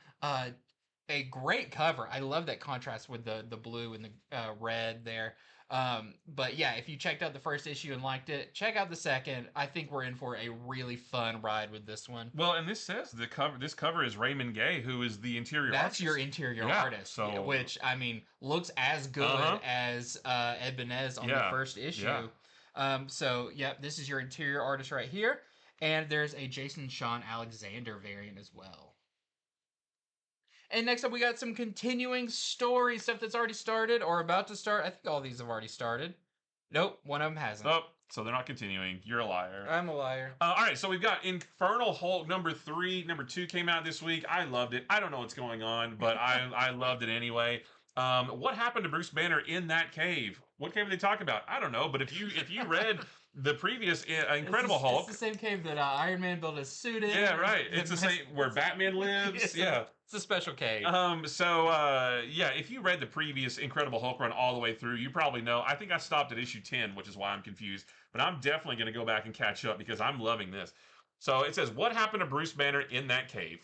A great cover. I love that contrast with the blue and the red there. But yeah, if you checked out the first issue and liked it, check out the second. I think we're in for a really fun ride with this one. Well, and this says this cover is Raymond Gay, who is the interior artist. That's your interior artist, so... which, I mean, looks as good as Ed Benez on the first issue. So, yep, this is your interior artist right here. And there's a Jason Sean Alexander variant as well. And next up, we got some continuing story stuff that's already started or about to start. I think all these have already started. Nope, one of them hasn't. Oh, so they're not continuing. You're a liar. I'm a liar. All right, so we've got Infernal Hulk #3. #2 came out this week. I loved it. I don't know what's going on, but I loved it anyway. What happened to Bruce Banner in that cave? What cave did they talk about? I don't know, but if you read the previous Incredible Hulk. It's the same cave that Iron Man built his suit in. Yeah, right. It's the same where Batman lives. Yeah. It's a special cave. Yeah, if you read the previous Incredible Hulk run all the way through, you probably know. I think I stopped at issue 10, which is why I'm confused. But I'm definitely going to go back and catch up because I'm loving this. So it says, what happened to Bruce Banner in that cave?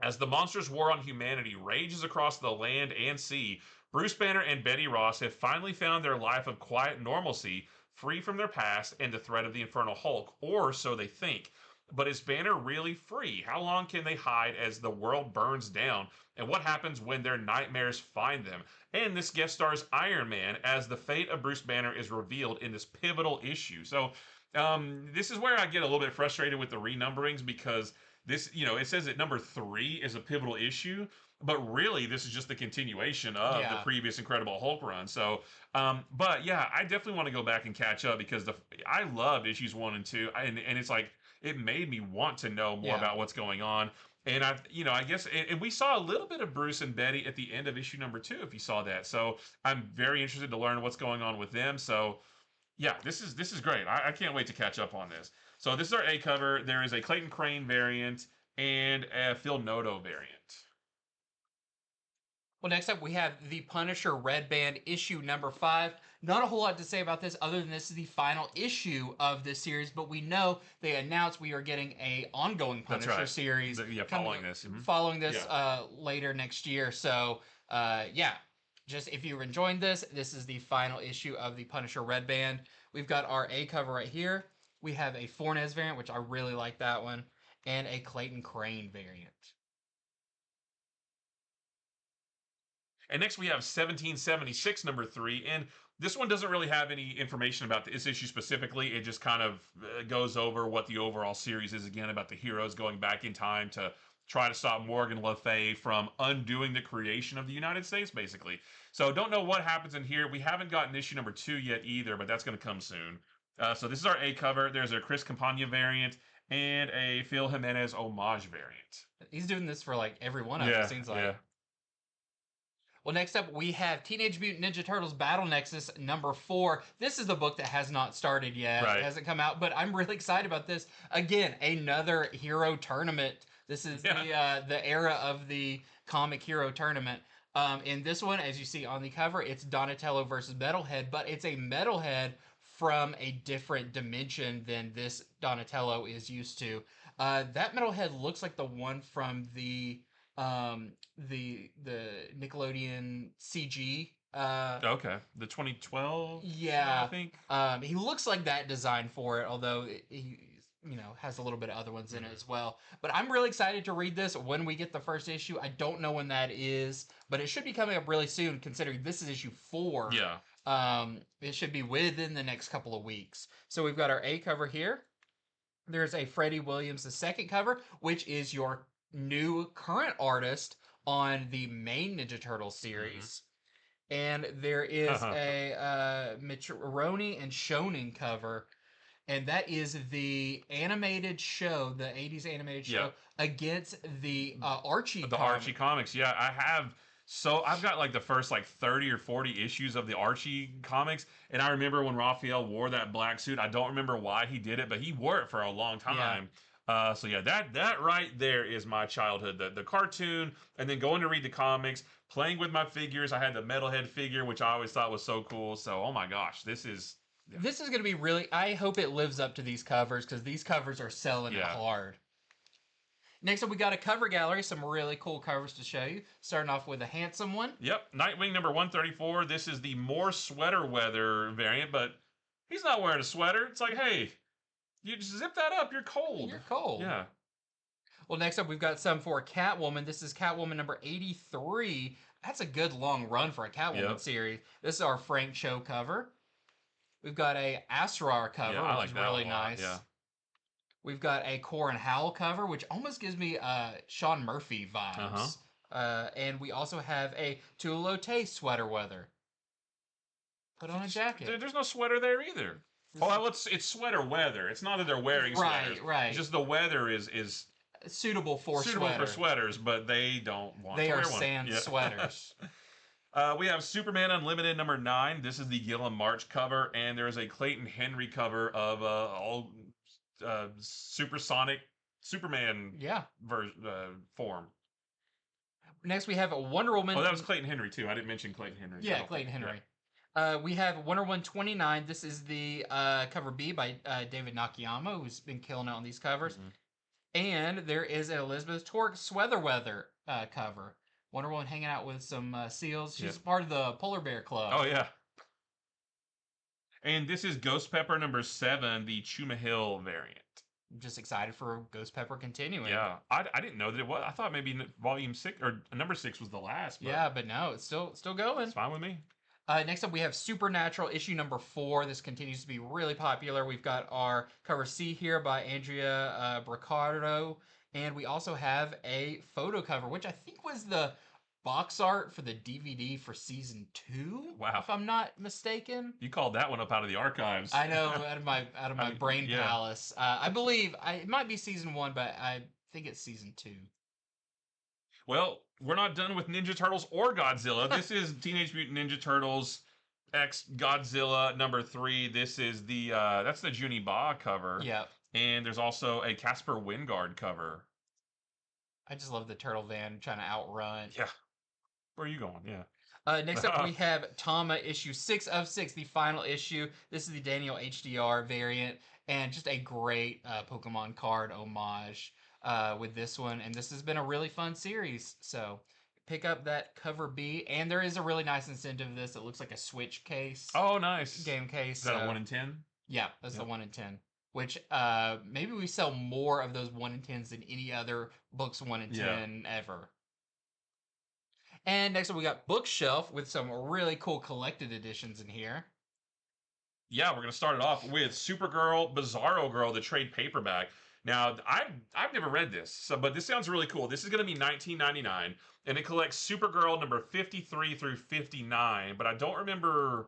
As the monstrous war on humanity rages across the land and sea, Bruce Banner and Betty Ross have finally found their life of quiet normalcy, free from their past and the threat of the Infernal Hulk, or so they think. But is Banner really free? How long can they hide as the world burns down? And what happens when their nightmares find them? And this guest stars Iron Man as the fate of Bruce Banner is revealed in this pivotal issue. So this is where I get a little bit frustrated with the renumberings because this, it says that number 3 is a pivotal issue, but really this is just the continuation of the previous Incredible Hulk run. So, but yeah, I definitely want to go back and catch up because I loved issues 1 and 2, and it's like it made me want to know more about what's going on. And I guess, and we saw a little bit of Bruce and Betty at the end of issue number 2, if you saw that. So I'm very interested to learn what's going on with them. So yeah, this is great. I can't wait to catch up on this. So this is our A cover. There is a Clayton Crane variant and a Phil Noto variant. Well, next up we have the Punisher Red Band issue number 5. Not a whole lot to say about this other than this is the final issue of this series, but we know they announced we are getting a ongoing Punisher series. Following this. Mm-hmm. Following this later next year. So, just if you're enjoying this, this is the final issue of the Punisher Red Band. We've got our A cover right here. We have a Fornes variant, which I really like that one, and a Clayton Crane variant. And next we have 1776 number 3, and this one doesn't really have any information about this issue specifically. It just kind of goes over what the overall series is again about the heroes going back in time to try to stop Morgan Le Fay from undoing the creation of the United States, basically. So don't know what happens in here. We haven't gotten issue number 2 yet either, but that's going to come soon. So this is our A cover. There's a Chris Compendium variant and a Phil Jimenez homage variant. He's doing this for like every one of them, it seems like. Yeah. Well, next up, we have Teenage Mutant Ninja Turtles Battle Nexus number 4. This is the book that has not started yet. Right. It hasn't come out, but I'm really excited about this. Again, another hero tournament. This is the era of the comic hero tournament. In this one, as you see on the cover, it's Donatello versus Metalhead, but it's a Metalhead from a different dimension than this Donatello is used to. That Metalhead looks like the one from the Nickelodeon CG. Okay, the 2012. Yeah, I think. He looks like that design for it, although he has a little bit of other ones in it as well. But I'm really excited to read this when we get the first issue. I don't know when that is, but it should be coming up really soon, considering this is issue 4. Yeah. It should be within the next couple of weeks. So we've got our A cover here. There's a Freddie Williams, the second cover, which is your new current artist on the main Ninja Turtles series. Mm-hmm. And there is a Michironi and Shonen cover, and that is the animated show, the 80s animated show, against the Archie comics. Archie comics, yeah. I've got like the first 30 or 40 issues of the Archie comics, and I remember when Raphael wore that black suit. I don't remember why he did it, but he wore it for a long time. Yeah. That right there is my childhood. The cartoon, and then going to read the comics, playing with my figures. I had the Metalhead figure, which I always thought was so cool. So, oh my gosh, this is going to be really... I hope it lives up to these covers, because these covers are selling it hard. Next up, we got a cover gallery. Some really cool covers to show you. Starting off with a handsome one. Yep. Nightwing number 134. This is the more sweater weather variant, but he's not wearing a sweater. It's like, hey, you just zip that up. You're cold. You're cold. Yeah. Well, next up, we've got some for Catwoman. This is Catwoman number 83. That's a good long run for a Catwoman series. This is our Frank Cho cover. We've got a Asrar cover, which is really nice. Yeah. We've got a Corin Howell cover, which almost gives me Sean Murphy vibes. And we also have a Tulote sweater weather. Put on a jacket. There's no sweater there either. Well, it's sweater weather. It's not that they're wearing sweaters. Right. It's just the weather is suitable for sweaters, but they don't want to wear one. They are sand sweaters. We have Superman Unlimited number 9. This is the Gilliam March cover, and there is a Clayton Henry cover of all supersonic Superman Yeah. form. Next, we have a Wonder Woman. Oh, that was Clayton Henry too. I didn't mention Clayton Henry. Yeah, Clayton think. Henry. Yeah. We have Wonder Woman 29. This is the cover B by David Nakayama, who's been killing it on these covers. Mm-hmm. And there is an Elizabeth Torque Sweatherweather cover. Wonder Woman hanging out with some seals. She's part of the Polar Bear Club. Oh, yeah. And this is Ghost Pepper number 7, the Chuma Hill variant. I'm just excited for Ghost Pepper continuing. Yeah, I didn't know that it was. I thought maybe volume 6 or number 6 was the last. But yeah, but no, it's still going. It's fine with me. Next up, we have Supernatural issue number 4. This continues to be really popular. We've got our cover C here by Andrea Briccardo, and we also have a photo cover, which I think was the box art for the DVD for season 2. Wow, if I'm not mistaken. You called that one up out of the archives. I know, out of my brain palace. I believe it might be season 1, but I think it's season 2. Well, we're not done with Ninja Turtles or Godzilla. This is Teenage Mutant Ninja Turtles X Godzilla number 3. This is the that's the Junie Ba cover. Yeah. And there's also a Casper Wingard cover. I just love the turtle van trying to outrun. Yeah. Where are you going? Yeah. Next up, we have Tama issue 6 of 6, the final issue. This is the Daniel HDR variant, and just a great Pokemon card homage with this one. And this has been a really fun series. So pick up that cover B, and there is a really nice incentive of this. It looks like a Switch case. Oh, nice. Game case. Is that a 1 in 10? Yeah, that's the 1 in 10. Which maybe we sell more of those 1 in 10s than any other books 1 in 10 ever. And next up, we got Bookshelf with some really cool collected editions in here. Yeah, we're going to start it off with Supergirl Bizarrogirl, the trade paperback. Now, I've never read this, but this sounds really cool. This is going to be $19.99, and it collects Supergirl number 53 through 59, but I don't remember...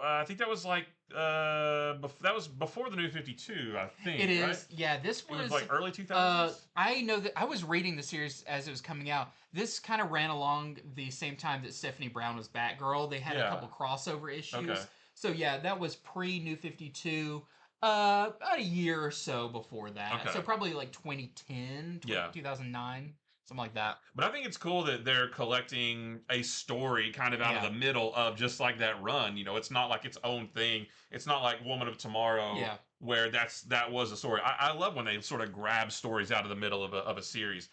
I think that was like that was before the New 52. I think it is. Right? Yeah, this was like early 2000s. I know that I was reading the series as it was coming out. This kind of ran along the same time that Stephanie Brown was Batgirl. They had a couple crossover issues. Okay. So yeah, that was pre New 52. About a year or so before that. Okay. So probably like 2010, 2009. Something like that. But I think it's cool that they're collecting a story kind of out of the middle of just like that run. You know, it's not like its own thing. It's not like Woman of Tomorrow, where that was a story. I love when they sort of grab stories out of the middle of a series.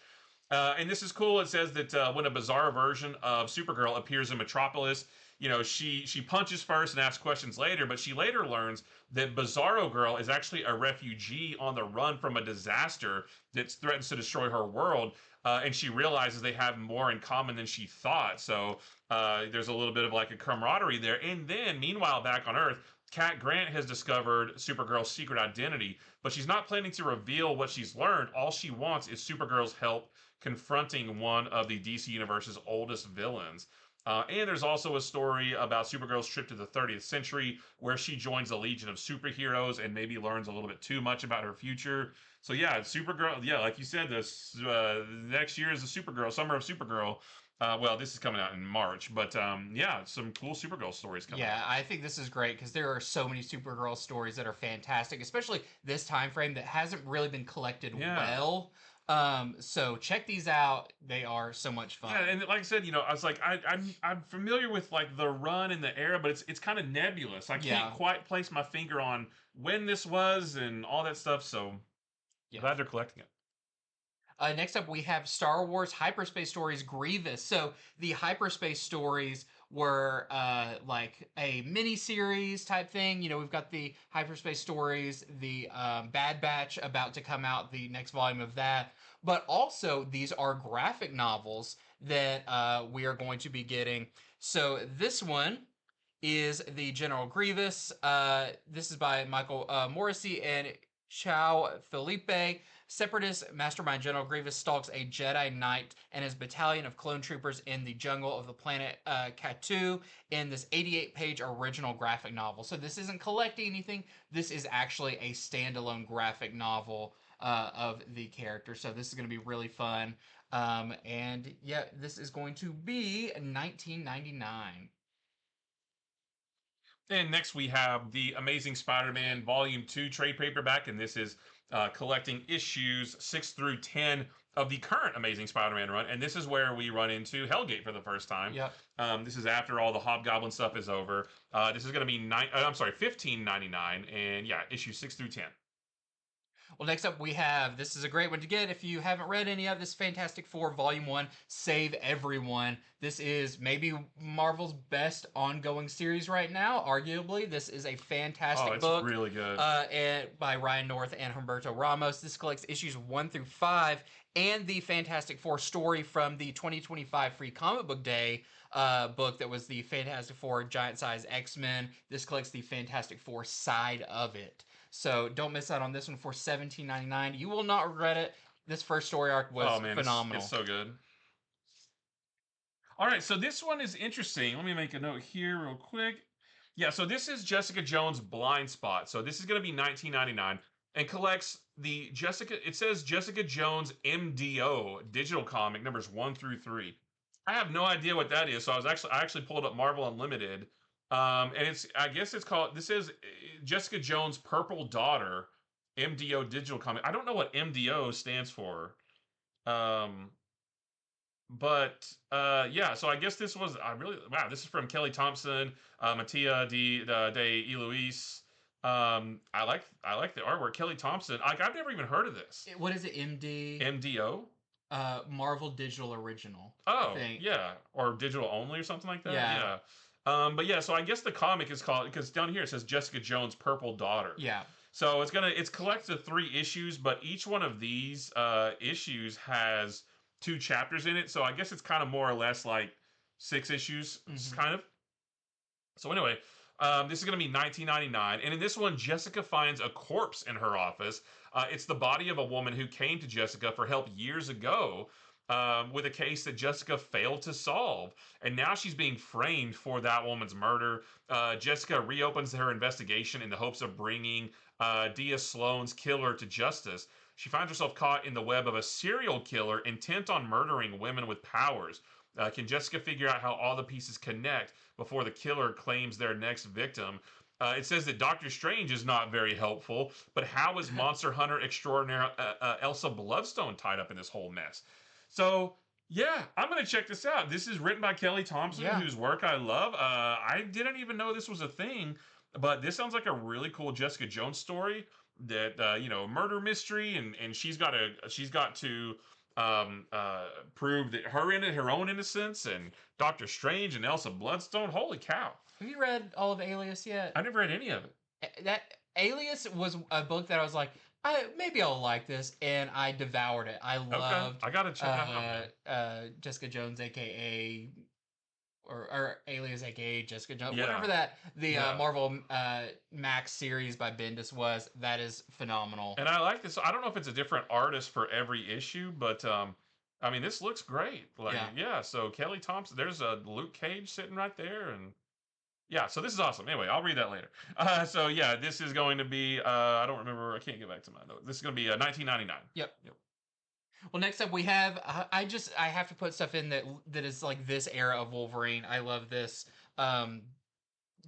And this is cool. It says that when a bizarre version of Supergirl appears in Metropolis, you know, she punches first and asks questions later, but she later learns that Bizarrogirl is actually a refugee on the run from a disaster that threatens to destroy her world. And she realizes they have more in common than she thought. So there's a little bit of like a camaraderie there. And then, meanwhile, back on Earth, Cat Grant has discovered Supergirl's secret identity, but she's not planning to reveal what she's learned. All she wants is Supergirl's help confronting one of the DC Universe's oldest villains. And there's also a story about Supergirl's trip to the 30th century, where she joins a legion of superheroes and maybe learns a little bit too much about her future. So yeah, Supergirl, like you said, this next year is the Supergirl, Summer of Supergirl. Well, this is coming out in March, but yeah, some cool Supergirl stories coming out. Yeah, I think this is great because there are so many Supergirl stories that are fantastic, especially this time frame that hasn't really been collected well. So check these out. They are so much fun. Yeah, and like I said, you know, I was like, I'm familiar with like the run and the era, but it's kind of nebulous. I can't quite place my finger on when this was and all that stuff. So glad they're collecting it. Next up, we have Star Wars Hyperspace Stories Grievous. So the Hyperspace Stories were like a mini-series type thing. You know, we've got the Hyperspace Stories, the Bad Batch about to come out, the next volume of that. But also, these are graphic novels that we are going to be getting. So this one is the General Grievous. This is by Michael Morrissey and Chao Felipe. Separatist Mastermind General Grievous stalks a Jedi Knight and his battalion of clone troopers in the jungle of the planet Katu in this 88-page original graphic novel. So this isn't collecting anything. This is actually a standalone graphic novel of the character. So this is going to be really fun. And yeah, this is going to be 1999. And next we have the Amazing Spider-Man Volume 2 trade paperback, and this is collecting issues 6 through 10 of the current Amazing Spider-Man run, and this is where we run into Hellgate for the first time. Yep. This is after all the Hobgoblin stuff is over. This is going to be $15.99, and yeah, issue 6 through 10. Well, next up we have, this is a great one to get if you haven't read any of this, Fantastic Four Volume 1, Save Everyone. This is maybe Marvel's best ongoing series right now, arguably. This is a fantastic book. It's really good. And by Ryan North and Humberto Ramos. This collects issues 1 through 5 and the Fantastic Four story from the 2025 Free Comic Book Day book that was the Fantastic Four Giant Size X-Men. This collects the Fantastic Four side of it. So don't miss out on this one for $17.99. You will not regret it. This first story arc was phenomenal. It's so good. All right, so this one is interesting. Let me make a note here real quick. Yeah, so this is Jessica Jones Blind Spot. So this is going to be $19.99 and collects the it says Jessica Jones MDO digital comic numbers 1 through 3. I have no idea what that is. So I actually pulled up Marvel Unlimited. And I guess it's called, this is Jessica Jones Purple Daughter MDO digital comic. I don't know what MDO stands for. But yeah, so I guess this was wow, this is from Kelly Thompson, Mattia de Eloise. I like the artwork. Kelly Thompson. I've never even heard of this. What is it? MDO? Marvel Digital Original. Oh, yeah, or digital only or something like that. Yeah. But yeah, so I guess the comic is called, because down here it says Jessica Jones Purple Daughter. Yeah. So it's collected 3 issues, but each one of these issues has 2 chapters in it. So I guess it's kind of more or less like 6 issues, kind of. So anyway, this is going to be $19.99, and in this one, Jessica finds a corpse in her office. It's the body of a woman who came to Jessica for help years ago. With a case that Jessica failed to solve. And now she's being framed for that woman's murder. Jessica reopens her investigation in the hopes of bringing Dia Sloan's killer to justice. She finds herself caught in the web of a serial killer intent on murdering women with powers. Can Jessica figure out how all the pieces connect before the killer claims their next victim? It says that Doctor Strange is not very helpful, but how is Monster Hunter extraordinaire Elsa Bloodstone tied up in this whole mess? So, yeah, I'm going to check this out. This is written by Kelly Thompson, whose work I love. I didn't even know this was a thing, but this sounds like a really cool Jessica Jones story that, murder mystery, and she's got to prove that her own innocence, and Doctor Strange and Elsa Bloodstone. Holy cow. Have you read all of Alias yet? I never read any of it. That Alias was a book that I was like, maybe I'll like this, and I devoured it. I loved. I gotta check out. Jessica Jones, aka or Alias, aka Jessica Jones, whatever the Marvel Max series by Bendis was. That is phenomenal. And I like this. I don't know if it's a different artist for every issue, but I mean, this looks great. Like, so Kelly Thompson. There's a Luke Cage sitting right there, and. Yeah, so this is awesome. Anyway, I'll read that later. So yeah, this is going to be, I don't remember, I can't get back to my note. This is going to be $19.99. Yep. Well, next up we have, I have to put stuff in that is like this era of Wolverine. I love this,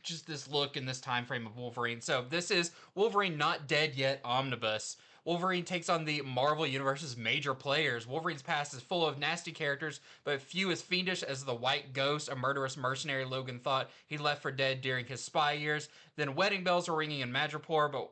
just this look and this time frame of Wolverine. So this is Wolverine Not Dead Yet Omnibus. Wolverine takes on the Marvel Universe's major players. Wolverine's past is full of nasty characters, but few as fiendish as the White Ghost, a murderous mercenary Logan thought he left for dead during his spy years. Then wedding bells are ringing in Madripoor, but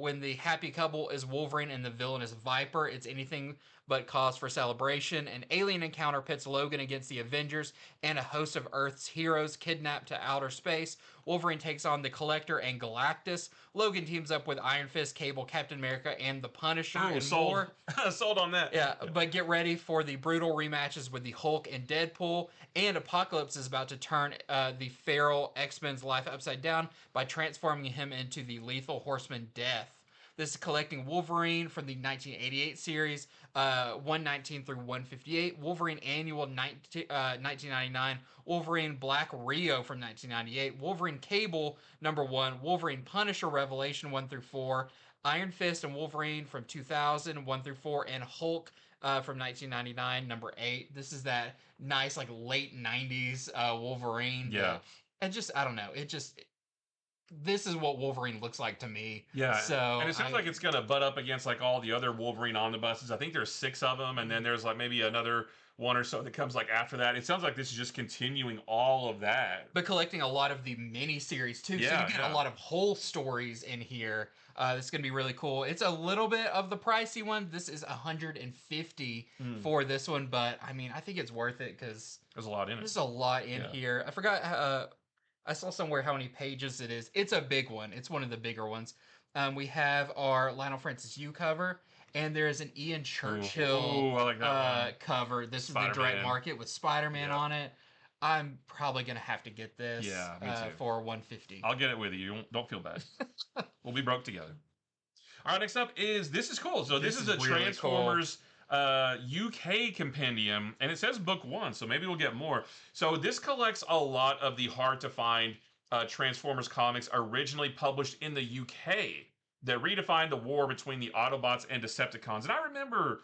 when the happy couple is Wolverine and the villainous Viper, it's anything but cause for celebration. An alien encounter pits Logan against the Avengers and a host of Earth's heroes kidnapped to outer space. Wolverine takes on the Collector and Galactus. Logan teams up with Iron Fist, Cable, Captain America, and the Punisher and more. Sold on that. Yeah, but get ready for the brutal rematches with the Hulk and Deadpool. And Apocalypse is about to turn the feral X-Men's life upside down by transforming him into the lethal horseman Death. This is collecting Wolverine from the 1988 series, 119 through 158, Wolverine Annual 1999, Wolverine Black Rio from 1998, Wolverine Cable #1, Wolverine Punisher Revelation 1 through 4, Iron Fist and Wolverine from 2000 1 through 4, and Hulk from 1999, number 8. This is that nice, like, late 90s Wolverine. Yeah. And just, I don't know. This is what Wolverine looks like to me. Yeah, So and it sounds like it's gonna butt up against like all the other Wolverine omnibuses. I think there's 6 of them, and then there's like maybe another one or so that comes like after that. It sounds like this is just continuing all of that. but collecting a lot of the mini series too, so Yeah, you get yeah. a lot of whole stories in here. This is gonna be really cool. It's a little bit of the pricey one. This is 150 for this one, but I mean, I think it's worth it because There's a lot in it. there's a lot in Yeah. here. I forgot. I saw somewhere how many pages it is. It's a big one. It's one of the bigger ones. We have our Lionel Francis Yu cover, and there is an Ian Churchill Ooh, I like that one. cover. This is the Spider-Man. direct market with Spider-Man Yeah. on it. I'm probably gonna have to get this Yeah, me too. for 150. I'll get it with you. Don't feel bad. We'll be broke together. All right, next up this is cool. So this is a really Transformers UK compendium, and it says book 1, so maybe we'll get more. So this collects a lot of the hard to find Transformers comics originally published in the UK that redefined the war between the Autobots and Decepticons. And I remember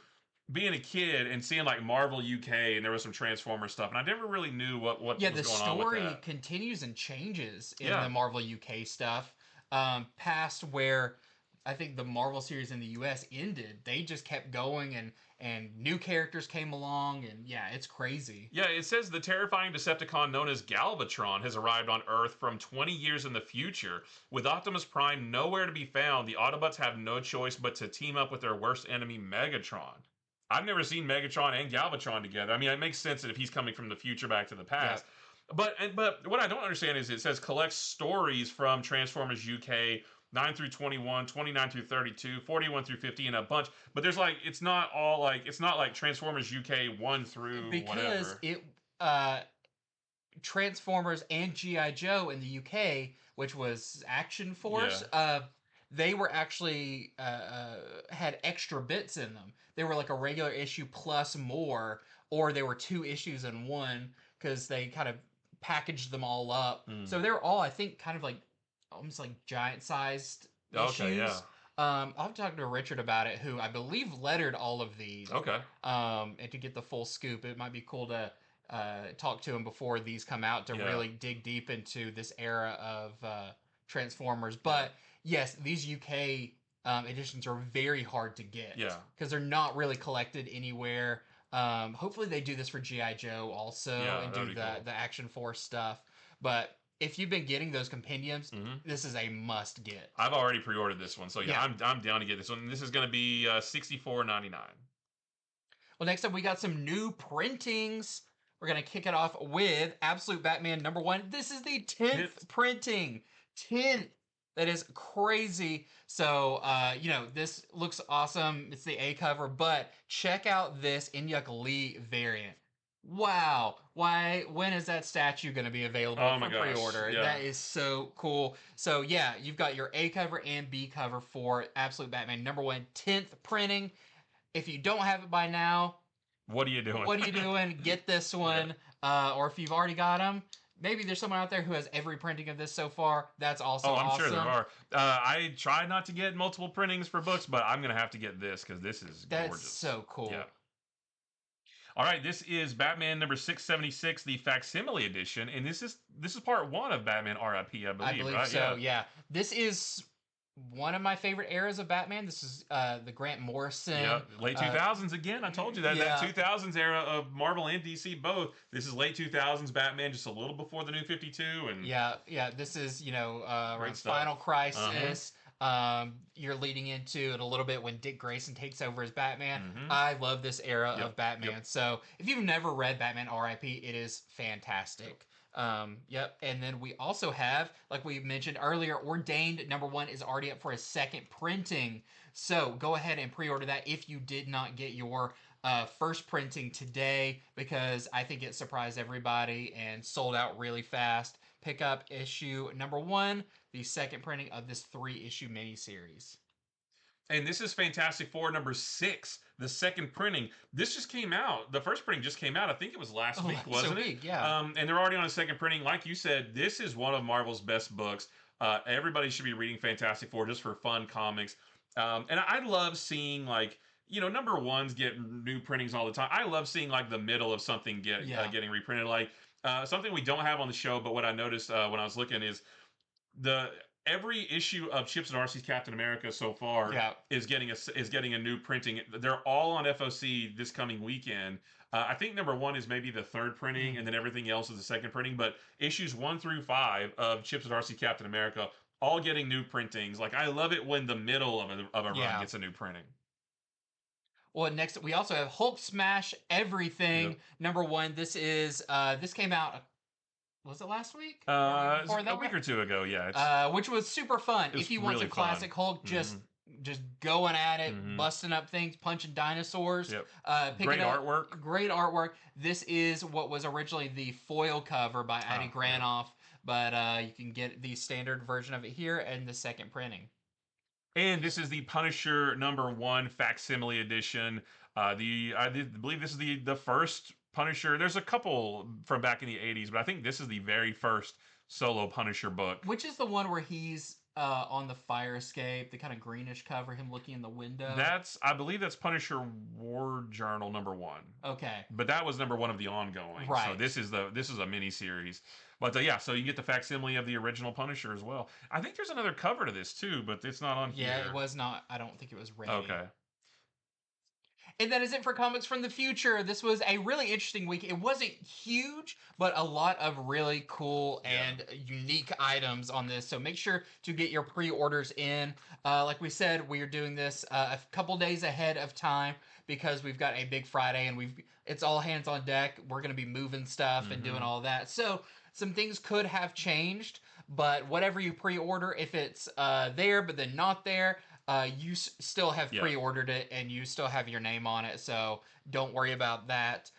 being a kid and seeing like Marvel UK, and there was some Transformers stuff, and I never really knew what was Yeah, the going on with story that. continues and changes in Yeah. the Marvel UK stuff. Past where I think the Marvel series in the US ended, they just kept going, and new characters came along, and yeah, it's crazy. Yeah, it says the terrifying Decepticon known as Galvatron has arrived on Earth from 20 years in the future. With Optimus Prime nowhere to be found, the Autobots have no choice but to team up with their worst enemy, Megatron. I've never seen Megatron and Galvatron together. I mean, it makes sense that if he's coming from the future back to the past. But what I don't understand is it says collects stories from Transformers UK 9 through 21, 29 through 32, 41 through 50, and a bunch. But there's like, it's not like Transformers UK 1 through Because whatever. it Transformers and GI Joe in the UK, which was Action Force, they were actually had extra bits in them. They were like a regular issue plus more, or they were 2 issues in one because they kind of packaged them all up. So they were all, I think, kind of like almost like giant sized issues. Okay, yeah. I'll have to talk to Richard about it, who I believe lettered all of these. Okay. And to get the full scoop, it might be cool to talk to him before these come out to really dig deep into this era of Transformers. But yes, these UK editions are very hard to get. Yeah. Because they're not really collected anywhere. Hopefully they do this for G.I. Joe also and do the Action Force stuff. But if you've been getting those compendiums, this is a must get. I've already pre-ordered this one, so yeah. I'm down to get this one. This is going to be $64.99. Well, next up we got some new printings. We're going to kick it off with Absolute Batman #1. This is the 10th printing. 10th. That is crazy. So, this looks awesome. It's the A cover, but check out this Inyuk Lee variant. Wow. When is that statue going to be available for pre-order? Yeah. That is so cool. So, yeah, you've got your A cover and B cover for Absolute Batman #1, 10th printing. If you don't have it by now, what are you doing? What are you doing? Get this one. Or if you've already got them, maybe there's someone out there who has every printing of this so far. That's also awesome. Sure there are. I try not to get multiple printings for books, but I'm going to have to get this because this is gorgeous. That's so cool. Yeah. All right, this is Batman #676, the facsimile edition, and this is part 1 of Batman RIP, I believe, right? So. Yeah. This is one of my favorite eras of Batman. This is the Grant Morrison. Yeah, late 2000s again. I told you that 2000s era of Marvel and DC both. This is late 2000s Batman, just a little before the New 52. And this is around Final Crisis. You're leading into it a little bit when Dick Grayson takes over as Batman. I love this era of Batman. So if you've never read Batman RIP, it is fantastic. And then we also have, like we mentioned earlier, Ordained #1 is already up for a 2nd printing. So go ahead and pre-order that if you did not get your first printing today, because I think it surprised everybody and sold out really fast. Pick up issue #1, the 2nd printing of this 3-issue miniseries. And this is Fantastic Four #6, the 2nd printing. This just came out. The first printing just came out. I think it was last week, wasn't it? Yeah. And they're already on a 2nd printing. Like you said, this is one of Marvel's best books. Everybody should be reading Fantastic Four just for fun comics. And I love seeing, like, number ones get new printings all the time. I love seeing like the middle of something getting reprinted. Like something we don't have on the show, but what I noticed when I was looking is the every issue of Chips and Darcy's Captain America so far is getting a new printing. They're all on FOC this coming weekend. I think number one is maybe the third printing, and then everything else is the second printing. But issues 1 through 5 of Chips and Darcy's Captain America all getting new printings. Like I love it when the middle of a run gets a new printing. Well, next we also have Hulk Smash Everything number 1. This is this came out. Was it last week? A week or two ago, which was super fun. If you want some classic Hulk, just going at it, busting up things, punching dinosaurs. Great artwork. Great artwork. This is what was originally the foil cover by Adi Granoff, but you can get the standard version of it here and the second printing. And this is the Punisher number 1 facsimile edition. I believe this is the first Punisher. There's a couple from back in the 80s, but I think this is the very first solo Punisher book. Which is the one where he's on the fire escape, the kind of greenish cover, him looking in the window? I believe that's Punisher War Journal number 1. Okay. But that was number 1 of the ongoing. Right. So this is a mini series. But so you get the facsimile of the original Punisher as well. I think there's another cover to this too, but it's not on here. Yeah, it was not. I don't think it was ready. Okay. And that is it for Comics from the Future. This was a really interesting week. It wasn't huge, but a lot of really cool and unique items on this. So make sure to get your pre-orders in. Like we said, we are doing this a couple days ahead of time because we've got a big Friday and it's all hands on deck. We're going to be moving stuff and doing all that. So some things could have changed, but whatever you pre-order, if it's there but then not there, you still have pre-ordered it and you still have your name on it, so don't worry about that.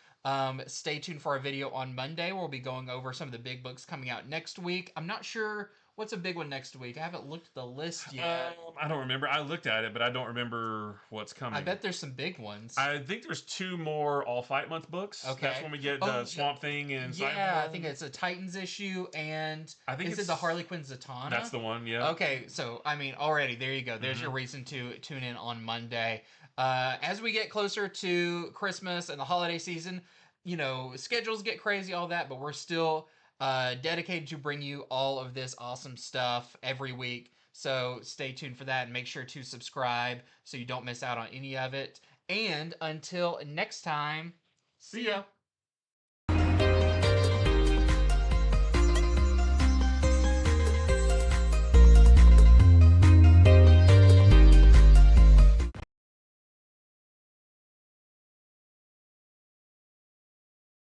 Stay tuned for our video on Monday. We'll be going over some of the big books coming out next week. I'm not sure what's a big one next week. I haven't looked at the list yet. I don't remember. I looked at it, but I don't remember what's coming. I bet there's some big ones. I think there's 2 more All Fight Month books. Okay. That's when we get the Swamp Thing and I think it's a Titans issue, and I think it's the Harley Quinn Zatanna. That's the one, yeah. Okay, so I mean, already there you go. There's your reason to tune in on Monday. As we get closer to Christmas and the holiday season, schedules get crazy, all that, but we're still dedicated to bring you all of this awesome stuff every week. So stay tuned for that and make sure to subscribe so you don't miss out on any of it. And until next time, see ya.